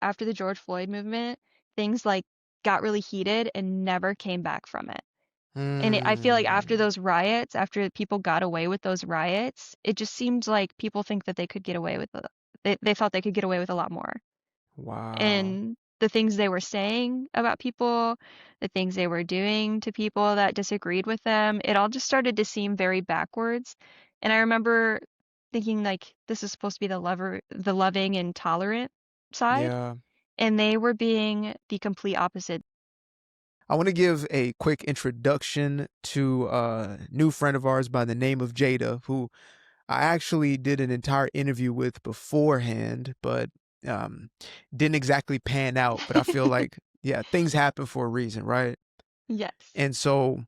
after the George Floyd movement, things like got really heated and never came back from it. And I feel like after Mm, those riots, after people got away with those riots, it just seemed like people think that they could get away with they thought they could get away with a lot more. wow. And the things they were saying about people, the things they were doing to people that disagreed with them, it all just started to seem very backwards. And I remember thinking like this is supposed to be the loving and tolerant side, Yeah. and they were being the complete opposite. I want to give a quick introduction to a new friend of ours by the name of Jayda, who I actually did an entire interview with beforehand, but um, didn't exactly pan out. But I feel like, yeah, things happen for a reason, right? Yes. And so,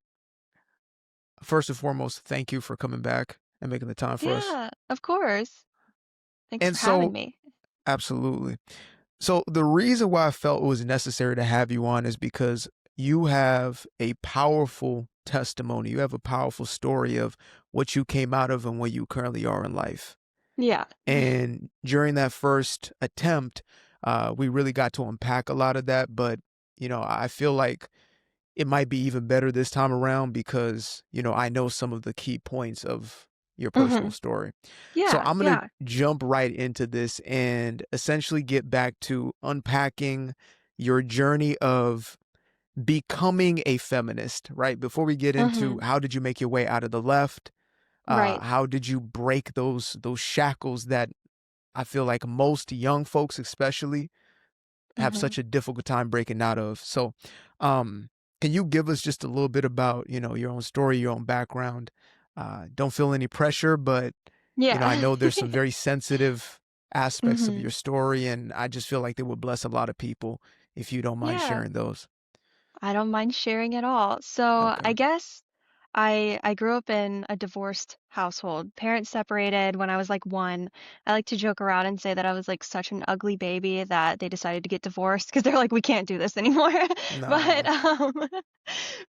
first and foremost, thank you for coming back and making the time for us. Yeah, of course. Thanks And for having so, me. absolutely. So the reason why I felt it was necessary to have you on is because you have a powerful testimony. You have a powerful story of what you came out of and where you currently are in life. Yeah. And during that first attempt, we really got to unpack a lot of that. But, I feel like it might be even better this time around because, I know some of the key points of your personal Hmm. story. So Yeah, I'm going to yeah. jump right into this and essentially get back to unpacking your journey of becoming a feminist, right? Before we get into Hmm. how did you make your way out of the left? Right. How did you break those shackles that I feel like most young folks especially have Hmm. such a difficult time breaking out of. So, um, can you give us just a little bit about, your own story, your own background? Don't feel any pressure, but, I Yeah. know there's some very sensitive aspects of Hmm. your story, and I just feel like they would bless a lot of people if you don't mind Yeah. sharing those. I don't mind sharing at all. So Okay. I guess I grew up in a divorced household. Parents separated when I was like one. I like to joke around and say that I was like such an ugly baby that they decided to get divorced because they're like, we can't do this anymore. But No.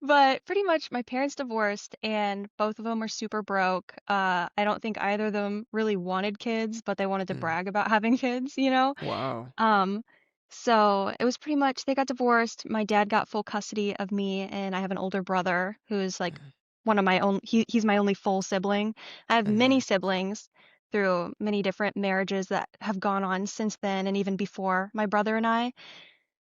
but pretty much my parents divorced and both of them were super broke. I don't think either of them really wanted kids, but they wanted to Mm. brag about having kids, you know? Wow. Um, so it was pretty much they got divorced. My dad got full custody of me, and I have an older brother who's like Mm. one of my own. He's my only full sibling. I have many Mhm. siblings through many different marriages that have gone on since then, and even before my brother and I.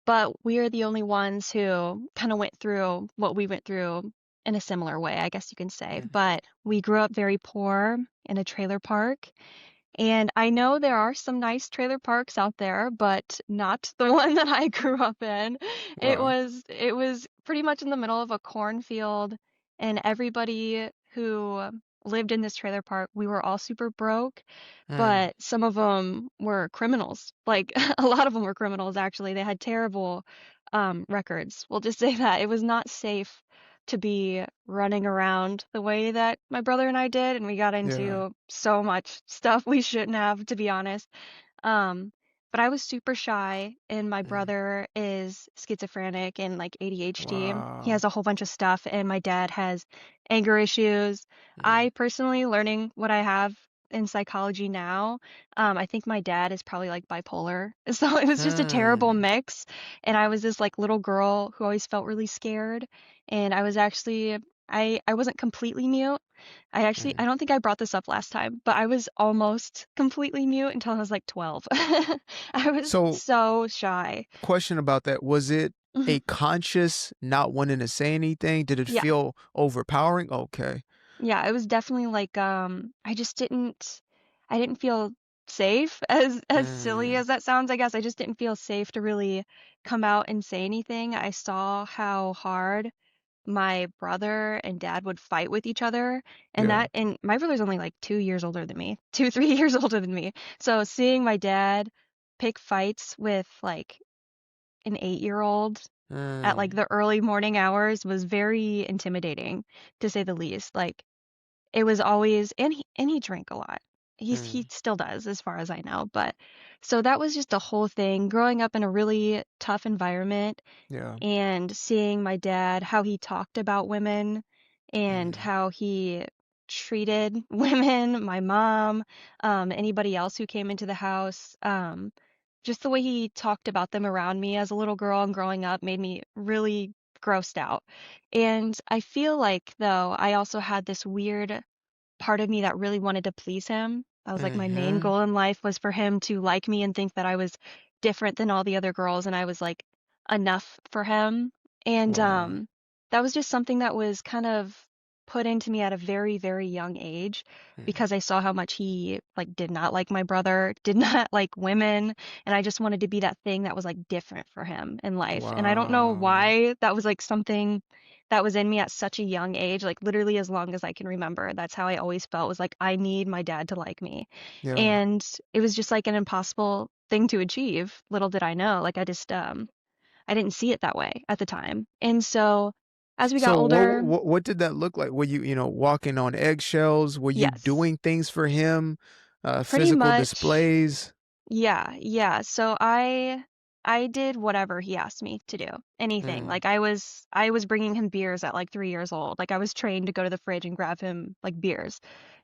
But we are the only ones who kind of went through what we went through in a similar way, I guess you can say. Mm. But we grew up very poor in a trailer park. And I know there are some nice trailer parks out there, but not the one that I grew up in. Wow. It was pretty much in the middle of a cornfield, and everybody who lived in this trailer park, we were all super broke, Mm. but some of them were criminals. Like a lot of them were criminals actually. They had terrible records. We'll just say that. It was not safe to be running around the way that my brother and I did, and we got Yeah. into so much stuff we shouldn't have, to be honest. Um, but I was super shy, and my Mm. brother is schizophrenic and like ADHD. He Wow. has a whole bunch of stuff, and my dad has anger issues. Mm. I personally, learning what I have in psychology now, I think my dad is probably like bipolar. So it was just a terrible Mm. mix. And I was this like little girl who always felt really scared. And I was actually, I wasn't completely mute. I Mm. don't think I brought this up last time, but I was almost completely mute until I was like 12. I was So so shy. question about that. Was it Mhm. a conscious not wanting to say anything? Did it Yeah. feel overpowering? Okay. Yeah, it was definitely like I didn't feel safe as silly Mm. as that sounds, I guess. I just didn't feel safe to really come out and say anything. I saw how hard my brother and dad would fight with each other, Yeah. and my brother's only like 2 years older than me, 3 years older than me. So seeing my dad pick fights with like an 8-year-old at like Mm. the early morning hours was very intimidating, to say the least. Like it was always, and he drank a lot. He Mm. still does, as far as I know. But so that was just a whole thing. Growing up in a really tough environment Yeah. and seeing my dad, how he talked about women and Mm. how he treated women, my mom, anybody else who came into the house. just the way he talked about them around me as a little girl and growing up made me really grossed out. And I feel like, though, I also had this weird part of me that really wanted to please him. That was like my main Mm-hmm. goal in life was for him to like me and think that I was different than all the other girls and I was like enough for him. And Wow. that was just something that was kind of put into me at a very, very young age Mm. because I saw how much he like did not like my brother, did not like women, and I just wanted to be that thing that was like different for him in life. And I don't know Wow. why that was like something that was in me at such a young age, like literally as long as I can remember. That's how I always felt was like, I need my dad to like me. Yeah. And it was just like an impossible thing to achieve. Little did I know. Like I didn't see it that way at the time. And so as we got So older, what did that look like? Were you, walking on eggshells? Were you yes, doing things for him? pretty Physical much. displays? Yeah, yeah. So I did whatever he asked me to do. Anything. Mm. Like I was bringing him beers at like 3 years old. Like I was trained to go to the fridge and grab him like beers.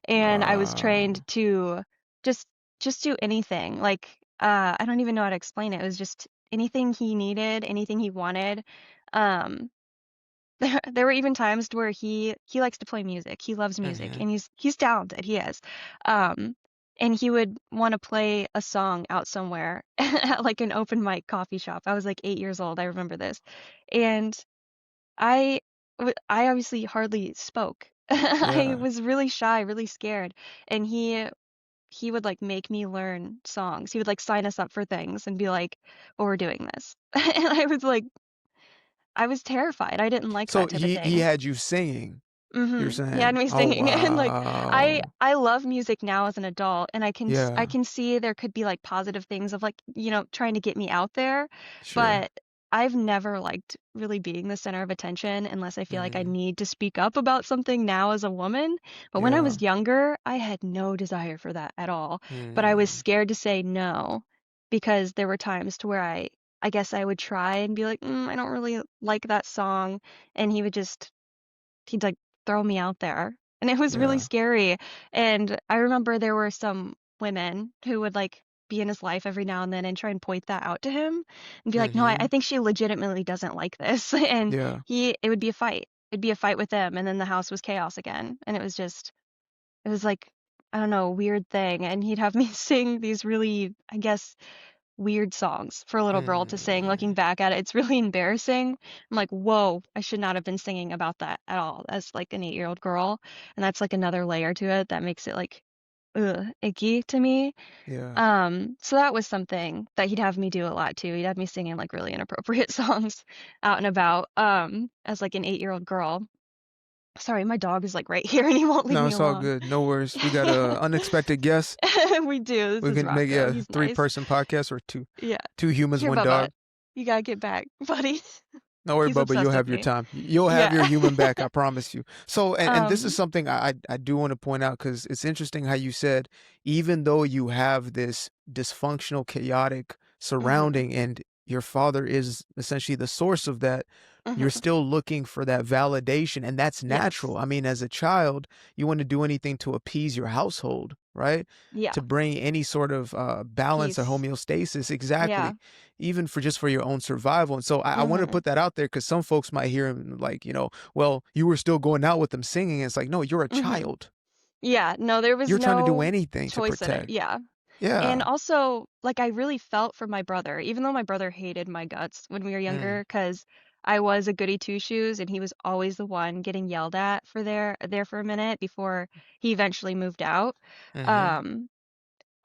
And I was trained Wow. to just just do anything. Like I don't even know how to explain it. It was just anything he needed, anything he wanted. Um there were even times where he likes to play music. He loves music Mm-hmm. and he's talented. He is. Um and he would want to play a song out somewhere at like an open mic coffee shop. I was like 8 years old. I remember this. And I obviously hardly spoke. I Yeah. was really shy, really scared. And he would like make me learn songs. He would like sign us up for things and be like, "Oh, we're doing this." And I was terrified. I didn't like So that type of he thing. had you singing, you're He had saying? me Oh, singing and like wow. I love music now as an adult and I Yeah. can see there could be like positive things of like, trying to get me out there, Sure. but I've never liked really being the center of attention unless I feel like I Mm-hmm. need to speak up about something now as a woman. But when I Yeah. was younger, I had no desire for that at all. But I was Mm. scared to say no because there were times to where I guess I would try and be like, I don't really like that song, and he'd like throw me out there. And it was really Yeah. scary. And I remember there were some women who would like be in his life every now and then and try and point that out to him and be like, no, I Mm-hmm. think she legitimately doesn't like this. And Yeah. it would be a fight. It'd be a fight with them. And then the house was chaos again. And it was like, I don't know, a weird thing. And he'd have me sing these really, I guess, weird songs for a little girl to sing. Mm. Looking back at it, it's really embarrassing. I'm like, whoa, I should not have been singing about that at all as like an 8-year-old girl. And that's like another layer to it that makes it like, icky to me. Yeah. So that was something that he'd have me do a lot too. He'd have me singing like really inappropriate songs out and about, as like an 8-year-old girl. Sorry, my dog is like right here and he won't leave No, me it's all alone. good. No worries. We got a unexpected guest. We do. This We is can make Rocco. a He's nice. three-person podcast or Yeah. two humans, Here, one Bubba. dog. You gotta get back, buddy. Don't worry, He's Bubba. You'll obsessed with have your me. time. You'll have Yeah. your human back. I promise you. So, and this is Um, something I do want to point out because it's interesting how you said even though you have this dysfunctional, chaotic mhm. surrounding, and your father is essentially the source of that, you're Mhm. still looking for that validation, and that's Yes. natural. I mean, as a child, you want to do anything to appease your household, right? Yeah. To bring any sort of balance or Peace. homeostasis, Yeah. exactly, even for just for your own survival. And so I want to Mhm. put that out there because some folks might hear him like, well, you were still going out with them singing. It's like, no, you're a Mhm. child. Yeah, no, there was You're trying to do no anything to choice in it. protect. Yeah. And Yeah. also, like, I really felt for my brother, even though my brother hated my guts when we were Mm, younger, because I was a goody two shoes and he was always the one getting yelled at for there for a minute before he eventually moved out. mm-hmm, Um,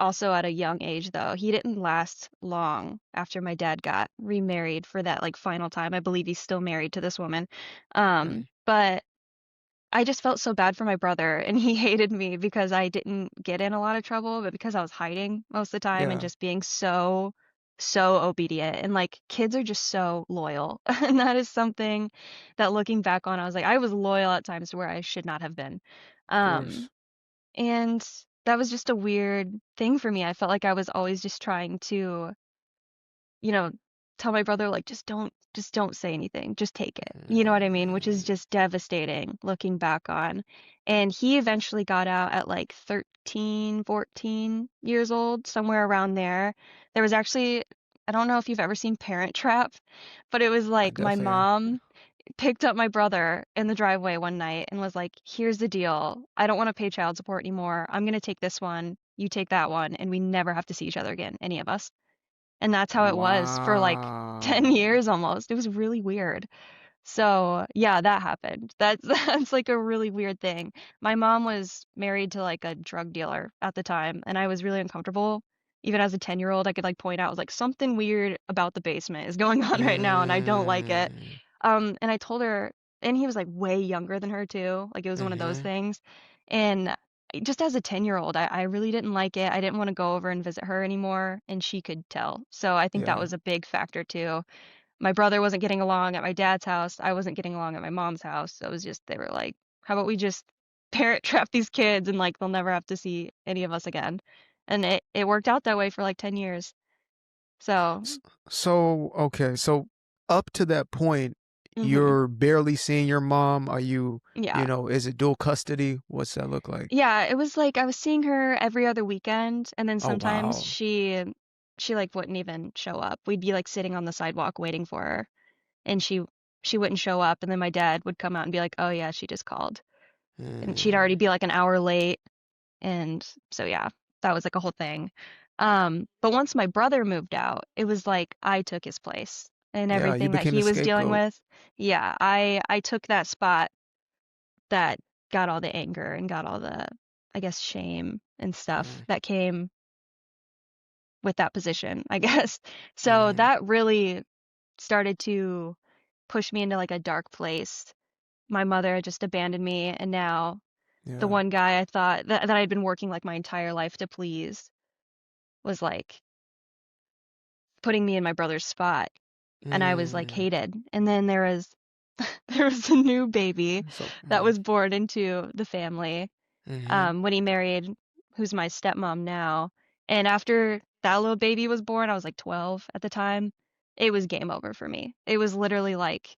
Also at a young age though. He didn't last long after my dad got remarried for that like final time. I believe he's still married to this woman. mm, But I just felt so bad for my brother and he hated me because I didn't get in a lot of trouble, but because I was hiding most of the time and yeah, just being so obedient. And like kids are just so loyal. And that is something that looking back on, I was like, I was loyal at times to where I should not have been. of Um, course. and that was just a weird thing for me. I felt like I was always just trying to, you know, tell my brother like just just don't say anything. Just take it. You know what I mean? Which is Mm, just devastating looking back on. And he eventually got out at like 13, 14 years old, somewhere around there. There was actually, I don't know if you've ever seen Parent Trap, but it was I like my definitely. mom picked up my brother in the driveway one night and was like, "Here's the deal. I don't want to pay child support anymore. I'm going to take this one. You take that one, and we never have to see each other again, any of us." And that's how it was for like 10 Wow. years almost. It was really weird. So, yeah, that happened. That's that's like a really weird thing. My mom was married to like a drug dealer at the time, and I was really uncomfortable. Even as a 10-year-old, I could like point out, I was like, something weird about the basement is going on right now, and I don't like it. Mm, And I told her, and he was like way younger than her too. Like it was one of those mm-hmm. things. And just as a 10-year-old, I really didn't like it. I didn't want to go over and visit her anymore, and she could tell. So I think that Yeah. was a big factor too. My brother wasn't getting along at my dad's house. I wasn't getting along at my mom's house. So it was just, they were like, how about we just parent trap these kids and like they'll never have to see any of us again. And it worked out that way for like 10 years. So, S- So, okay. So up to that point, mhm. you're barely seeing your mom. Are you, Yeah. is it dual custody? What's that look like? Yeah, it was like I was seeing her every other weekend, and then Oh, sometimes wow. she like wouldn't even show up. We'd be like sitting on the sidewalk waiting for her, and she wouldn't show up, and then my dad would come out and be like, "Oh yeah, she just called." And she'd already Mm, be like an hour late, and so yeah, that was like a whole thing. But once my brother moved out, it was like I took his place and yeah, you everything that became the he was dealing scapegoat. with. Yeah, I took that spot that got all the anger and got all the, I guess, shame and stuff Mm, that came with that position, I guess. So mm-hmm. that really started to push me into like a dark place. My mother just abandoned me, and now the Yeah. one guy I thought that I'd been working like my entire life to please was like putting me in my brother's spot, and I was like Mm, hated. And then there was there was a new baby so, that mm, was born into the family mm-hmm. when he married, who's my stepmom now. And after that little baby was born, I was like 12 at the time. It was game over for me. It was literally like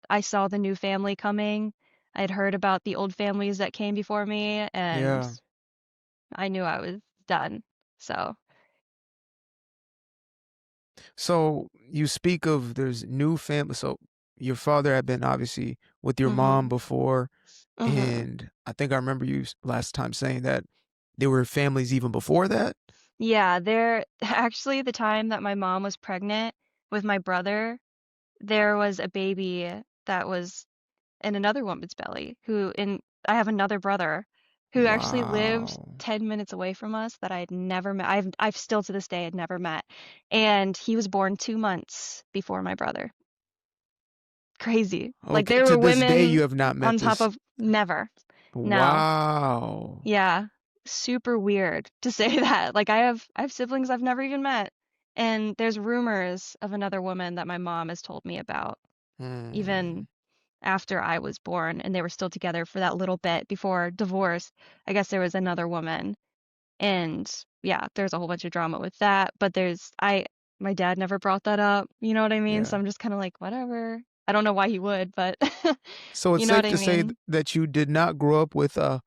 I saw the new family coming. I'd heard about the old families that came before me, and Yeah. I knew I was done. So, So you speak of there's new family. So your father had been obviously with your mom mhm, before, mhm. and I think I remember you last time saying that there were families even before that. Yeah, there actually the time that my mom was pregnant with my brother, there was a baby that was in another woman's belly who and I have another brother who actually lived Wow. 10 minutes away from us that I had never met. I've still to this day had never met. And he was born 2 months before my brother. Crazy. Like Okay. there To were this day, you women have not met on top this. of never. No. Wow. Yeah. Super weird to say that. Like I have siblings I've never even met. And there's rumors of another woman that my mom has told me about, Hmm. even after I was born, and they were still together for that little bit before divorce. I guess there was another woman. And yeah, there's a whole bunch of drama with that, but my dad never brought that up, you know what I mean? Yeah. So I'm just kind of like, whatever. I don't know why he would, but So it's you know what safe I to say mean? that you did not grow up with a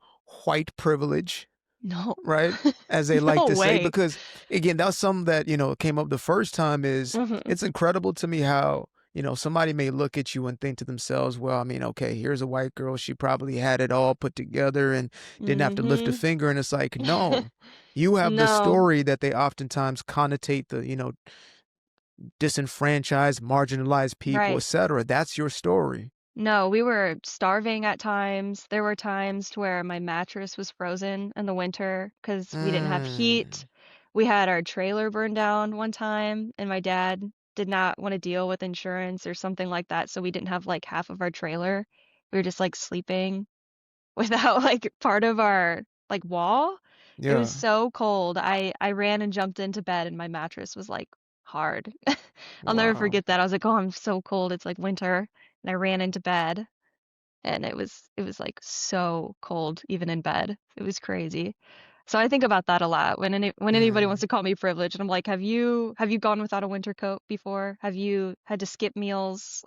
white privilege, No. right? As they like No to say, way. because again, that's something that, came up the first time is Hmm. it's incredible to me how, somebody may look at you and think to themselves, well, I mean, okay, here's a white girl. She probably had it all put together and didn't have to lift a Hmm. finger. And it's like, no, you have the No. story that they oftentimes connotate the, disenfranchised, marginalized people, Right. etc. That's your story. No, we were starving at times. There were times where my mattress was frozen in the winter because we didn't have heat. Mm, We had our trailer burned down one time, and my dad did not want to deal with insurance or something like that, so we didn't have like half of our trailer. We were just like sleeping without like part of our like wall. It was yeah. so cold. I ran and jumped into bed, and my mattress was like hard. I'll never Wow. forget that. I was like, "Oh, I'm so cold. It's like winter." And I ran into bed, and it was like so cold even in bed. It was crazy. So I think about that a lot when anybody wants Mm. to call me privileged, and I'm like, have you gone without a winter coat before? Have you had to skip meals?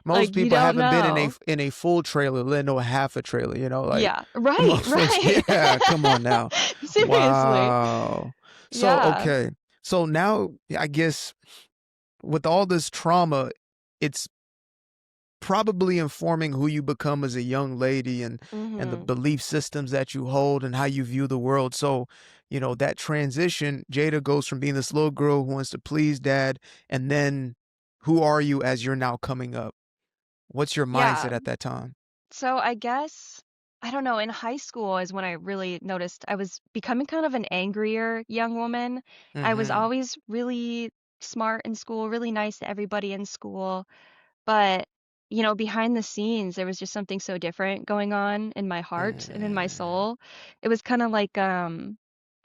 Most Like you people don't haven't been know. in a full trailer, let alone half a trailer, you know, like Yeah, right, motherfuckers, right. yeah, come on now. Seriously. Wow. So, Yeah. okay. So now I guess with all this trauma, it's probably informing who you become as a young lady and the Hmm. belief systems that you hold and how you view the world. So, you know, that transition, Jada goes from being this little girl who wants to please dad, and then who are you as you're now coming up? What's your Yeah. mindset at that time? So I guess I don't know, in high school is when I really noticed I was becoming kind of an angrier young woman. I was Mhm. always really smart in school, really nice to everybody in school. But, behind the scenes, there was just something so different going on in my heart and in my Mm. soul. It was kind of like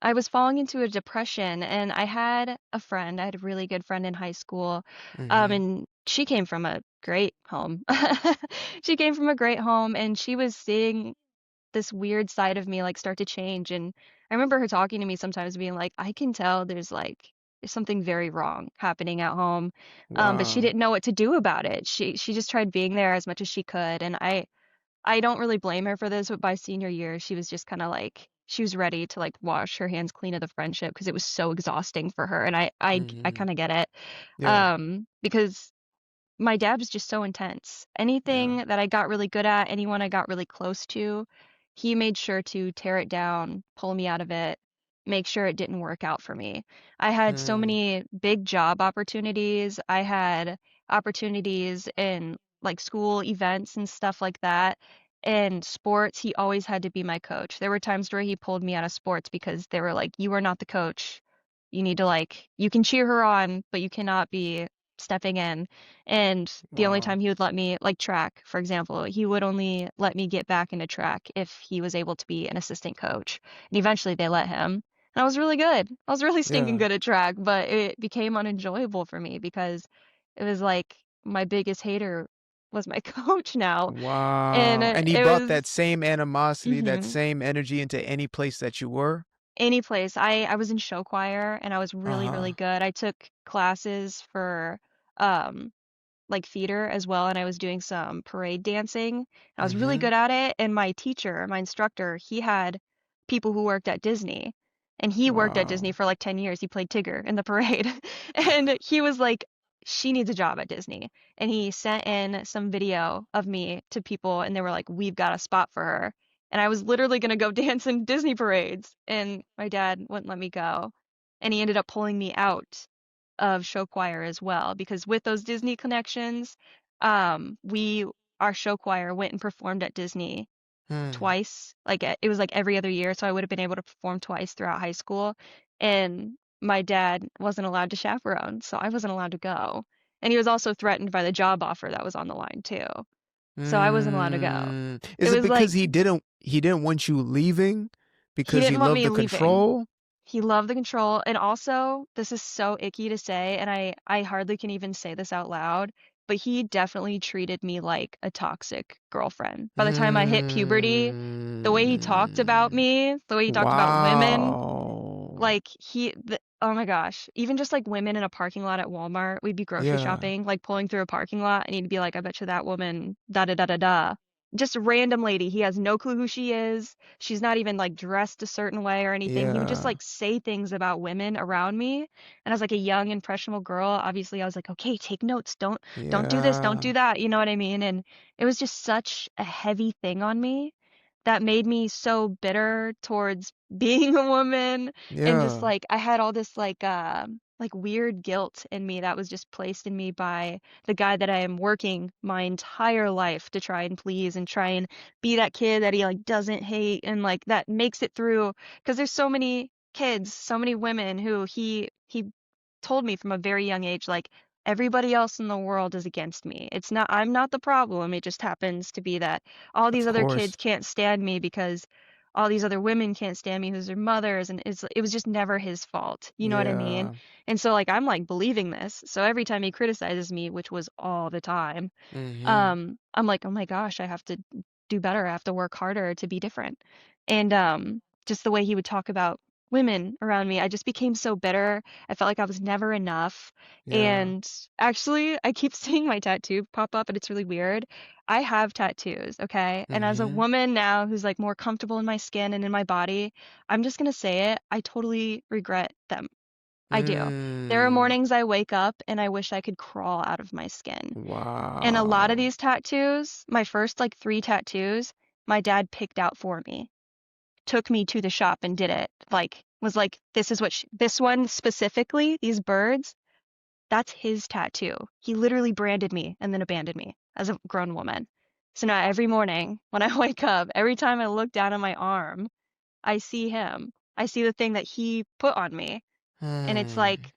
I was falling into a depression, and I had a friend. I had a really good friend in high school. Mhm. And she came from a great home. She came from a great home, and she was seeing this weird side of me like start to change. And I remember her talking to me sometimes being like, I can tell there's something very wrong happening at home. But she Wow. didn't know what to do about it. She just tried being there as much as she could. And I don't really blame her for this, but by senior year she was just kind of like she was ready to like wash her hands clean of the friendship because it was so exhausting for her. And I Mhm. kind of get it. Yeah. Because my dad was just so intense. Yeah. Anything that I got really good at, anyone I got really close to, he made sure to tear it down, pull me out of it, make sure it didn't work out for me. I had so Mm. many big job opportunities. I had opportunities in like school events and stuff like that. And sports, he always had to be my coach. There were times where he pulled me out of sports because they were like, you are not the coach. You need to like, you can cheer her on, but you cannot be stepping in. And the only Wow. time he would let me, like track, for example, he would only let me get back into track if he was able to be an assistant coach. And eventually they let him. And I was really good. I was really stinking Yeah. good at track, but it became unenjoyable for me because it was like my biggest hater was my coach now. And Wow. it, And he it brought was that same animosity, that mhm, same energy into any place that you were? any place. I was in show choir and I was really, really Uh-huh. good. I took classes for um like theater as well, and I was doing some parade dancing. I was really Mhm. good at it, and my teacher, my instructor, he had people who worked at Disney, and he worked at Disney Wow. for like 10 years. He played Tigger in the parade. And he was like, she needs a job at Disney. And he sent in some video of me to people, and they were like, we've got a spot for her. And I was literally going to go dance in Disney parades, and my dad wouldn't let me go. And he ended up pulling me out of show choir as well because with those Disney connections, we our show choir went and performed at Disney Hmm. twice. Like it was like every other year, so I would have been able to perform twice throughout high school. And my dad wasn't allowed to chaperone, so I wasn't allowed to go. And he was also threatened by the job offer that was on the line too. So I wasn't allowed to go. Mm. It Is it was like because he didn't want you leaving he because he didn't want loved me the leaving. control? He loved the control, and also, this is so icky to say, and I hardly can even say this out loud, but he definitely treated me like a toxic girlfriend. By the time I hit puberty, the way he talked about Mm. me, the way he talked about women, Wow. like oh my gosh, even just like women in a parking lot at Walmart, we'd be grocery Yeah. shopping, like pulling through a parking lot, and he'd be like, I bet you that woman, da da da da da. Just a random lady. He has no clue who she is. She's not even like dressed a certain way or anything. He would just Yeah. like say things about women around me. And I was like a young, impressionable girl. Obviously, I was like, okay, take notes. Don't do this. Don't do Yeah. that. You know what I mean? And it was just such a heavy thing on me that made me so bitter towards being a woman and just Yeah. like I had all this like weird guilt in me that was just placed in me by the guy that I am working my entire life to try and please and try and be that kid that he like doesn't hate and like that makes it through because there's so many kids, so many women who he told me from a very young age like everybody else in the world is against me. It's not I'm not the problem. It just happens to be that all these Of other course. kids can't stand me because all these other women can't stand me who's their mothers and it was just never his fault. You know what I mean? Yeah. And so like I'm like believing this. So every time he criticizes me, which was all the time, Mhm. I'm like, "Oh my gosh, I have to do better. I have to work harder to be different." And just the way he would talk about women around me. I just became so bitter. I felt like I was never enough. Yeah. And actually, I keep seeing my tattoo pop up, and it's really weird. I have tattoos, okay? And as a Mm-hmm. woman now who's like more comfortable in my skin and in my body, I'm just gonna say it. I totally regret them. I do. There are Mm. mornings I wake up and I wish I could crawl out of my skin. And a lot of Wow. these tattoos, my first like 3 tattoos, my dad picked out for me, took me to the shop and did it. Like, was like, this is what this one specifically, these birds, that's his tattoo. He literally branded me and then abandoned me as a grown woman. So now every morning when I wake up, every time I look down at my arm, I see him. I see the thing that he put on me. And it's Hmm. like,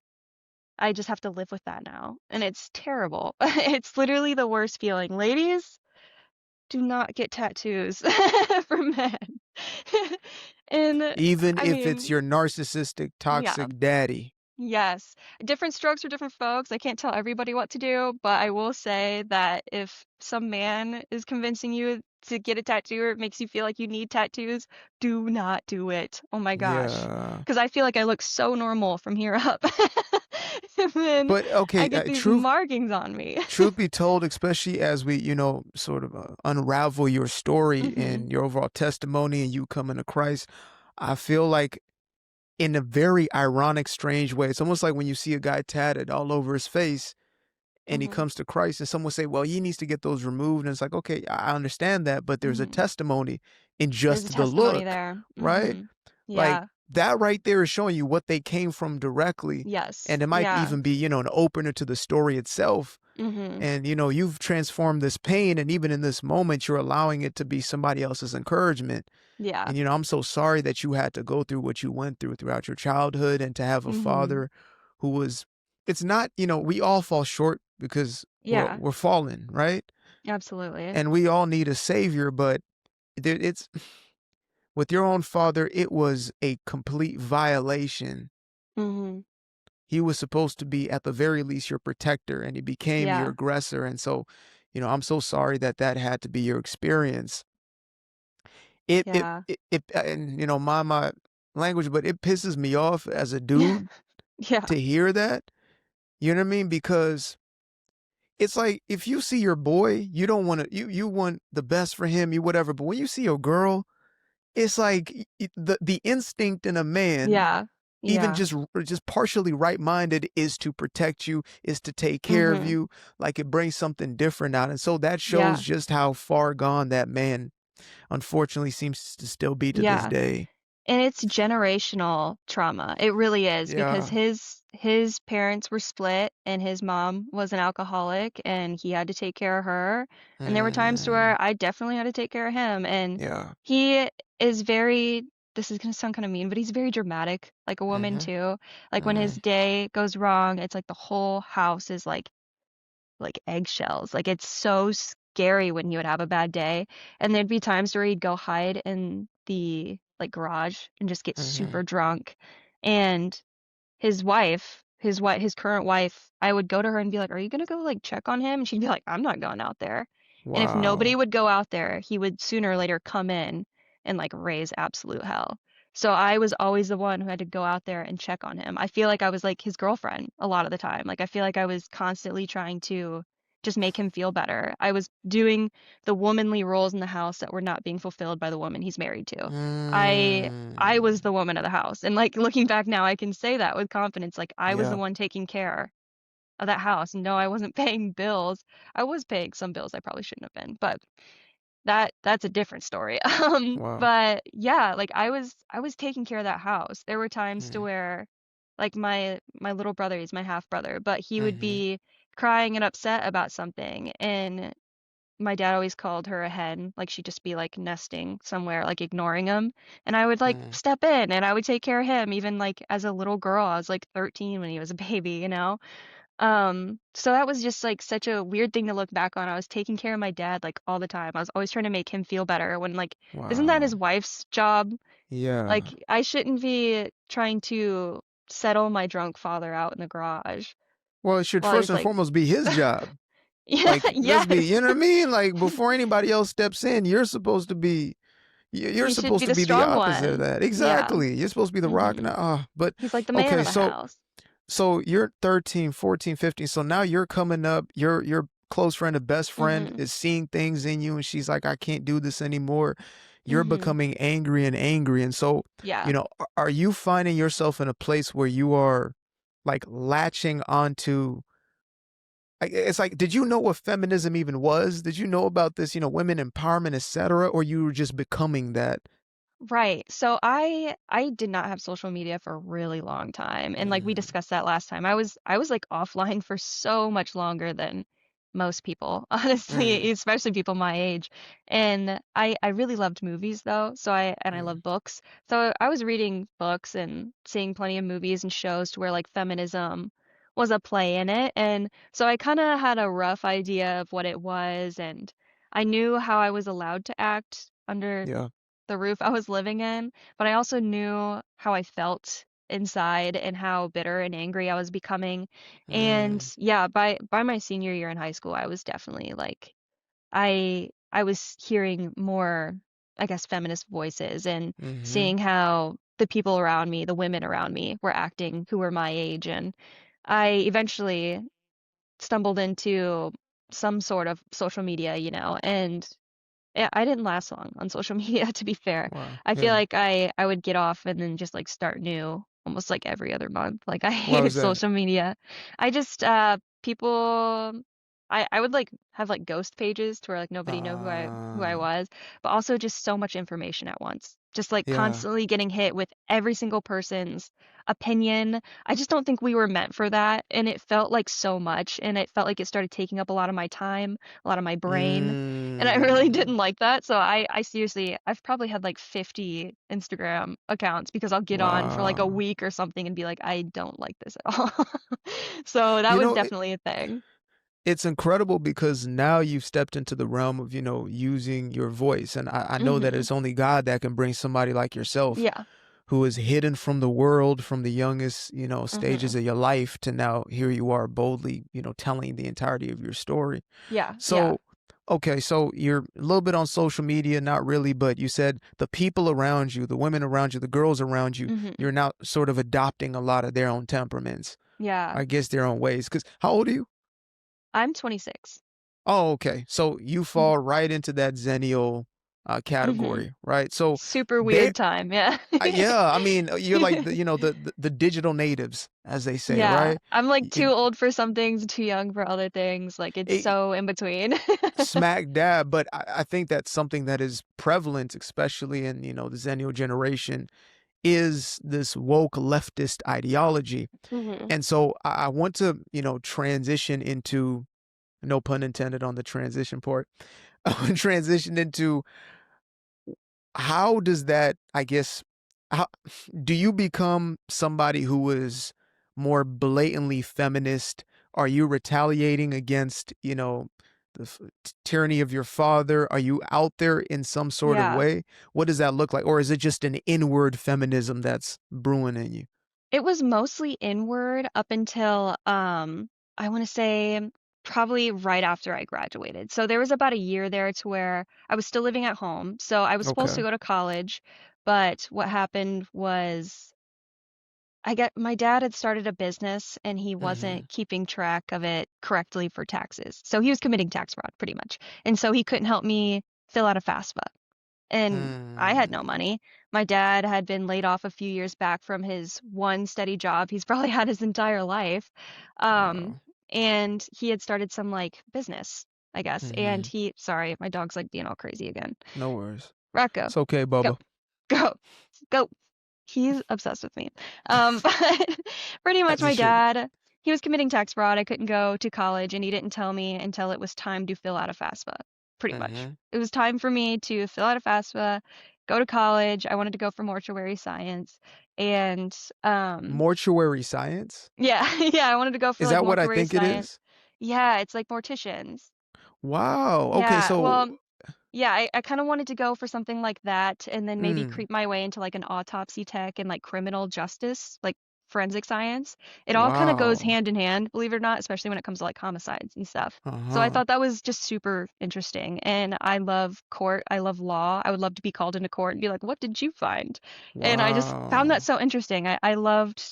I just have to live with that now. And it's terrible. It's literally the worst feeling. Ladies, do not get tattoos for men. And Even I if it's mean, your narcissistic, yeah, toxic daddy. yes. Different strokes for different folks. I can't tell everybody what to do, but I will say that if some man is convincing you to get a tattoo or it makes you feel like you need tattoos, do not do it. Oh my gosh. Yeah. Because I feel like I look so normal from here up. And then But I okay, get these truth markings on me. truth be told, especially as we, sort of unravel your story Hmm. and your overall testimony and you coming to Christ, I feel like in a very ironic, strange way, it's almost like when you see a guy tatted all over his face and he Hmm. comes to Christ and someone say, well, he needs to get those removed. And it's like, okay, I understand that, but there's a Hmm. testimony in There's a just the testimony look, there. right? Hmm. Like Yeah. that right there is showing you what they came from directly. Yes. And it might Yeah. even be, an opener to the story itself. Hmm. And, you've transformed this pain. And even in this moment, you're allowing it to be somebody else's encouragement. Yeah. And, I'm so sorry that you had to go through what you went through throughout your childhood and to have a Hmm. father who was, it's not, we all fall short because Yeah. we're fallen, right? Absolutely. And we all need a savior, but it's with your own father, it was a complete violation. Hmm. He was supposed to be at the very least your protector and he became your Yeah. aggressor. And so, I'm so sorry that that had to be your experience. Yeah. And my language, but it pisses me off as a Yeah. dude Yeah. to hear that. You know what I mean? Because it's like if you see your boy, you don't want to, you want the best for him, you whatever. But when you see a girl, it's like the instinct in a man, Yeah. even Yeah. just partially right minded, is to protect you, is to take care of Hmm. you. Like it brings something different out, and so that shows Yeah. just how far gone that man unfortunately seems to still be to this Yeah. day. And it's generational trauma. It really is because Yeah. his parents were split and his mom was an alcoholic and he had to take care of her. And there were times to Mm, where I definitely had to take care of him. And yeah. he is very, this is gonna sound kind of mean, but he's very dramatic, like a woman Mhm. too. Like when his Mhm. day goes wrong, it's like the whole house is like eggshells. Like it's so scary when he would have a bad day. And there'd be times where he'd go hide in the like garage and just get super Mhm. drunk. And his current wife, I would go to her and be like, "Are you gonna go like check on him?" And she'd be like, "I'm not going out there." And if nobody Wow. would go out there, he would sooner or later come in and like raise absolute hell. So I was always the one who had to go out there and check on him. I feel like I was like his girlfriend a lot of the time. Like I feel like I was constantly trying to just make him feel better. I was doing the womanly roles in the house that were not being fulfilled by the woman he's married to. I I was Mm. the woman of the house. And like looking back now, I can say that with confidence. Like I was the Yeah. one taking care of that house. No, I wasn't paying bills. I was paying some bills I probably shouldn't have been, but that's a different story. Wow. But yeah, like I was taking care of that house. There were times to Mm. where like my little brother, he's my half brother, but he would Mhm. be crying and upset about something and my dad always called her a hen, like she'd just be like nesting somewhere, like ignoring him. And I would like Mm. step in and I would take care of him, even like as a little girl. I was like 13 when he was a baby, you know? So that was just like such a weird thing to look back on. I was taking care of my dad like all the time. I was always trying to make him feel better when like, isn't that his Wow. wife's job? Yeah. Like I shouldn't be trying to settle my drunk father out in the garage Well, it should while first he's and like, foremost be his job. yeah, Like, let's be, yes. you know what I mean? Like, before anybody else steps in, you're supposed to be, You're He should supposed be to the be the strong opposite of one. that. Yeah. Exactly. You're supposed to be the rock. Mhm. But He's like the man okay, of the house. so you're 13, 14, 15. So now you're coming up, your close friend, a best friend Mhm. is seeing things in you and she's like, I can't do this anymore. You're Mhm. becoming angry and angry. And so, Yeah. are you finding yourself in a place where you are like latching onto it's like, did you know what feminism even was? Did you know about this, women empowerment, etc., or you were just becoming that? Right. So I did not have social media for a really long time. And like we Mm, discussed that last time. I was like offline for so much longer than most people, honestly, mm, especially people my age. And I really loved movies though. I mm, love books. So I was reading books and seeing plenty of movies and shows to where like feminism was a play in it. And so I kind of had a rough idea of what it was, and I knew how I was allowed to act under yeah. the roof I was living in, but I also knew how I felt inside and how bitter and angry I was becoming. And Mm, yeah, by my senior year in high school, I was definitely like I was hearing more, I guess, feminist voices and mm-hmm. seeing how the people around me, the women around me, were acting who were my age. And I eventually stumbled into some sort of social media, and yeah, I didn't last long on social media, to be fair. Wow. I feel Yeah. like I would get off and then just like start new almost like every other month. Like I Why was hated that? social media. I just people I would like have like ghost pages to where like nobody know who I Uh, was, but also just so much information at once. Just like yeah. constantly getting hit with every single person's opinion. I just don't think we were meant for that, and it felt like so much, and it felt like it started taking up a lot of my time, a lot of my brain, and I really Mm, didn't like that. So I seriously, I've probably had like 50 Instagram accounts because I'll get on for like a wow. week or something and be like, I don't like this at all. So that You was know, definitely a thing. it's incredible because now you've stepped into the realm of, using your voice. And I know that Hmm. it's only God that can bring somebody like yourself Yeah. who is hidden from the world from the youngest, stages Hmm. of your life to now here you are boldly, telling the entirety of your story. Yeah. Yeah. So, okay, so you're a little bit on social media, not really, but you said the people around you, the women around you, the girls around you, Hmm. you're now sort of adopting a lot of their own temperaments, Yeah. I guess their own ways. Because how old are you? I'm 26. Oh, okay. So you Hmm. fall right into that Zennial Hmm. category, right? So Super they, weird time. Yeah. yeah, I mean, you're like the digital natives, as they say, Yeah. right? I'm like It, too old for some things, too young for other things. Like it's it, so in between. smack dab, but I think that's something that is prevalent, especially in the Zennial generation, is this woke leftist ideology. Hmm. And so I want to transition into, no pun intended on the transition part, transition into how does that, I guess, how do you become somebody who is more blatantly feminist? Are you retaliating against, the tyranny of your father? Are you out there in some sort of Yeah. way? What does that look like? Or is it just an inward feminism that's brewing in you? It was mostly inward up until I want to say probably right after I graduated. So there was about a year there to where I was still living at home. So I was supposed to Okay. go to college, but what happened was my dad had started a business and he Mm-hmm. wasn't keeping track of it correctly for taxes. So he was committing tax fraud pretty much. And so he couldn't help me fill out a FAFSA, and I had no Mm. money. My dad had been laid off a few years back from his one steady job he's probably had his entire life. Um, Wow. and he had started some like business, I guess. And Mm-hmm. sorry, my dog's like being all crazy again. No worries. Rocco, It's okay, go, Bubba. go, go. He's obsessed with me. But pretty much As he my should. dad, he was committing tax fraud. I couldn't go to college, and he didn't tell me until it was time to fill out a FAFSA, pretty much. Mm-hmm. It was time for me to fill out a FAFSA, go to college. I wanted to go for mortuary science. And Mortuary science? yeah, yeah, I wanted to go for Is like that what I mortuary think it science. is? Yeah, it's like morticians. Wow. Okay, Yeah, so well, yeah, I kind of wanted to go for something like that and then maybe mm, creep my way into like an autopsy tech and like criminal justice, like forensic science. It all kind of goes Wow. hand in hand, believe it or not, especially when it comes to like homicides and stuff. So I Uh-huh. thought that was just super interesting. And I love court. I love law. I would love to be called into court and be like, what did you find? And I just found that Wow. so interesting. I loved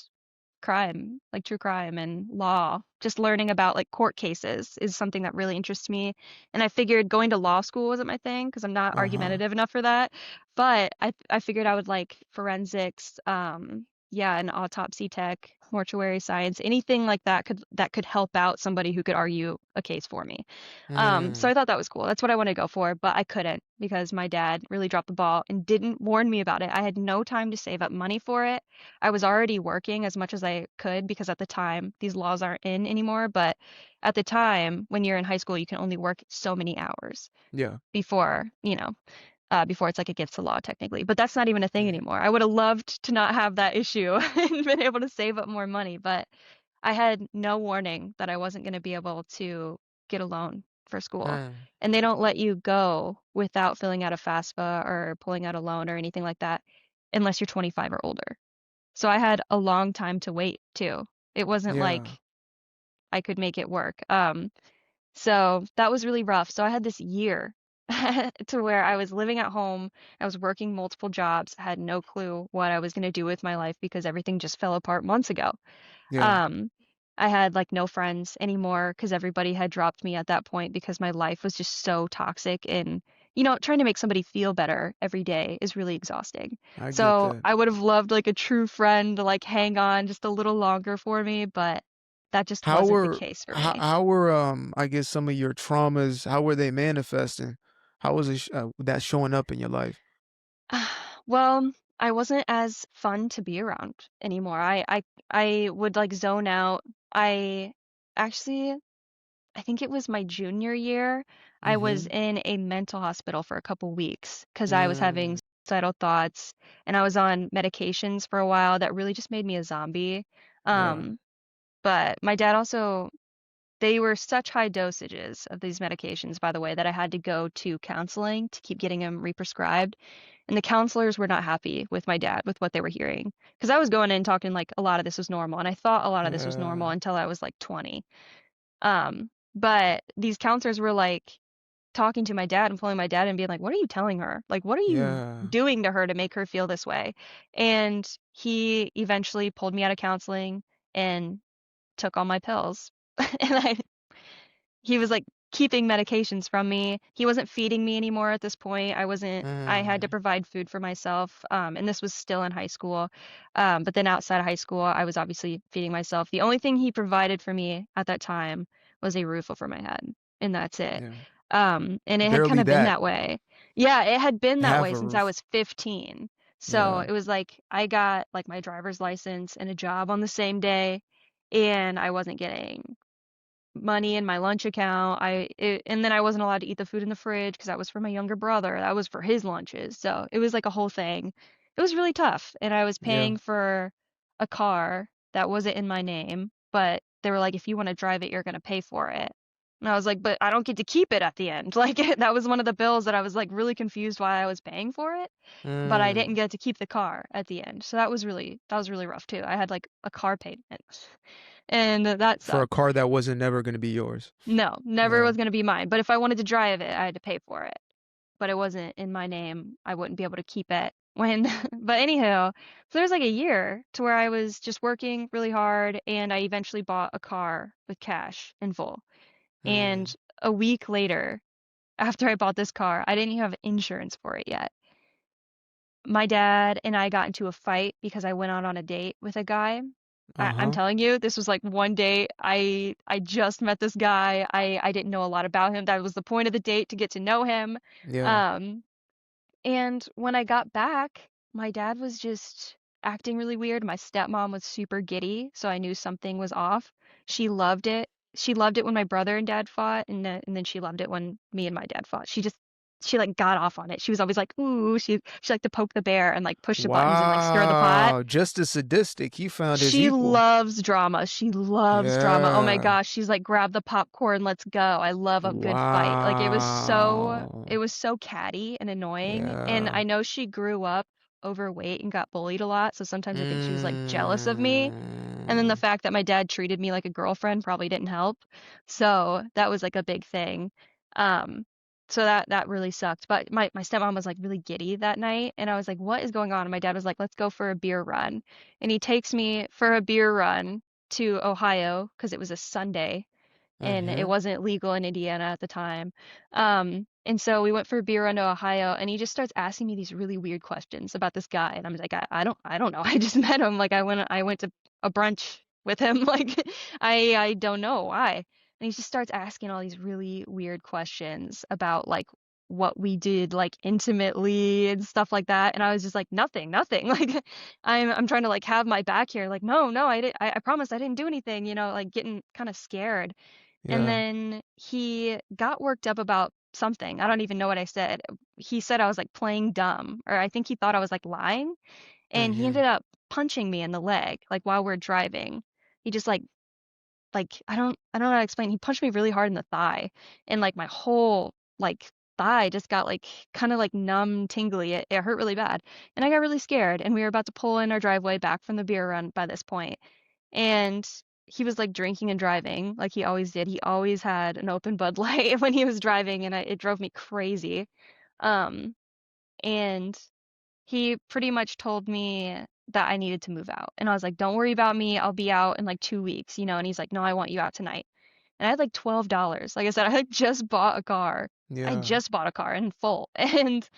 crime, like true crime and law. Just learning about like court cases is something that really interests me. And I figured going to law school wasn't my thing because I'm not Uh-huh. argumentative enough for that. But I figured I would like forensics, yeah, and autopsy tech, mortuary science, anything like that could help out somebody who could argue a case for me. So Mm. I thought that was cool. That's what I want to go for, but I couldn't because my dad really dropped the ball and didn't warn me about it. I had no time to save up money for it. I was already working as much as I could because at the time these laws aren't in anymore, but at the time when you're in high school, you can only work so many hours Yeah. before, before it's like against the law technically. But that's not even a thing Yeah. anymore. I would have loved to not have that issue and been able to save up more money, but I had no warning that I wasn't going to be able to get a loan for school. Mm. And they don't let you go without filling out a FAFSA or pulling out a loan or anything like that unless you're 25 or older. So I had a long time to wait too. It wasn't like Yeah. I could make it work. So that was really rough. So I had this year to where I was living at home. I was working multiple jobs, had no clue what I was going to do with my life because everything just fell apart months ago. Yeah. Um, I had like no friends anymore because everybody had dropped me at that point because my life was just so toxic and trying to make somebody feel better every day is really exhausting. I get So that. I would have loved like a true friend to like hang on just a little longer for me, but that just How wasn't the were case for how, me. how were I guess some of your traumas, how were they manifesting? How was it that showing up in your life? Well, I wasn't as fun to be around anymore. I would like zone out. I actually I think it was my junior year. I was Mm-hmm. in a mental hospital for a couple weeks because I was having Mm. suicidal thoughts and I was on medications for a while that really just made me a zombie. Yeah. But my dad also, they were such high dosages of these medications, by the way, that I had to go to counseling to keep getting them represcribed. And the counselors were not happy with my dad, with what they were hearing. Because I was going in talking like a lot of this was normal. And I thought a lot of this was normal Yeah. until I was like 20. But these counselors were like talking to my dad and pulling my dad and being like, "What are you telling her? Like, what are you Yeah. doing to her to make her feel this way?" And he eventually pulled me out of counseling and took all my pills. And he was like keeping medications from me. He wasn't feeding me anymore at this point. I had to Mm. provide food for myself. And this was still in high school. But then outside of high school, I was obviously feeding myself. The only thing he provided for me at that time was a roof over my head, and that's it. Yeah. And it had kind Barely of been that. that way. Yeah, it had been that Half way a since I roof. was 15. So Yeah. it was like I got like my driver's license and a job on the same day, and I wasn't getting money in my lunch account. And then I wasn't allowed to eat the food in the fridge because that was for my younger brother. That was for his lunches. So it was like a whole thing. It was really tough. And I was Yeah. paying for a car that wasn't in my name, but they were like, if you want to drive it, you're going to pay for it. And I was like, but I don't get to keep it at the end. Like that was one of the bills that I was like really confused why I was paying for it, but I didn't Mm. get to keep the car at the end. So that was really rough too. I had like a car payment and that For a sucked. car that wasn't never gonna be yours. No, never Yeah. was going to be mine. But if I wanted to drive it, I had to pay for it. But it wasn't in my name. I wouldn't be able to keep it when. But anyhow, so there's like a year to where I was just working really hard and I eventually bought a car with cash in full. And Mm. a week later, after I bought this car, I didn't even have insurance for it yet. My dad and I got into a fight because I went out on a date with a guy. I'm Uh-huh. telling you, this was like one date. I just met this guy. I didn't know a lot about him. That was the point of the date to get to know him. Yeah. Um, and when I got back, my dad was just acting really weird. My stepmom was super giddy, so I knew something was off. She loved it. She loved it when my brother and dad fought, and then she loved it when me and my dad fought. She like got off on it. She was always like, "Ooh," she liked to poke the bear and like push the buttons and like stir the pot. Wow. Just as sadistic. He found his She equal. loves drama. She loves drama. Oh my Yeah. gosh, she's like, grab the popcorn, let's go. I love a good fight. Like Wow. it was so catty and annoying. And Yeah. I know she grew up overweight and got bullied a lot, so sometimes I think she was like jealous of me. And then the Mm. fact that my dad treated me like a girlfriend probably didn't help. So that was like a big thing. Um, so that really sucked. But my stepmom was like really giddy that night, and I was like, "What is going on?" And my dad was like, "Let's go for a beer run." And he takes me for a beer run to Ohio because it was a Sunday and it Mm-hmm. wasn't legal in Indiana at the time. And so we went for a beer run to Ohio, and he just starts asking me these really weird questions about this guy, and I'm like, I don't know. I just met him. Like I went to a brunch with him. Like I don't know why. And he just starts asking all these really weird questions about like what we did like intimately and stuff like that. And I was just like, nothing, nothing. Like I'm trying to like have my back here. Like, no, I didn't I promise I didn't do anything, like getting kind of scared. And Yeah. then he got worked up about something. I don't even know what I said. He said I was like playing dumb, or I think he thought I was like lying. And he Mm-hmm. ended up punching me in the leg, like while we're driving. He just like I don't know how to explain. He punched me really hard in the thigh, and like my whole like thigh just got like kind of like numb, tingly. It hurt really bad, and I got really scared. And we were about to pull in our driveway back from the beer run by this point, and he was like drinking and driving like he always did. He always had an open Bud Light when he was driving, and it drove me crazy. Um, and he pretty much told me that I needed to move out. And I was like, "Don't worry about me. I'll be out in like 2 weeks, you know?" And he's like, "No, I want you out tonight." And I had like $12. Like I said, I had just bought a car. I had Yeah. just bought a car in full. And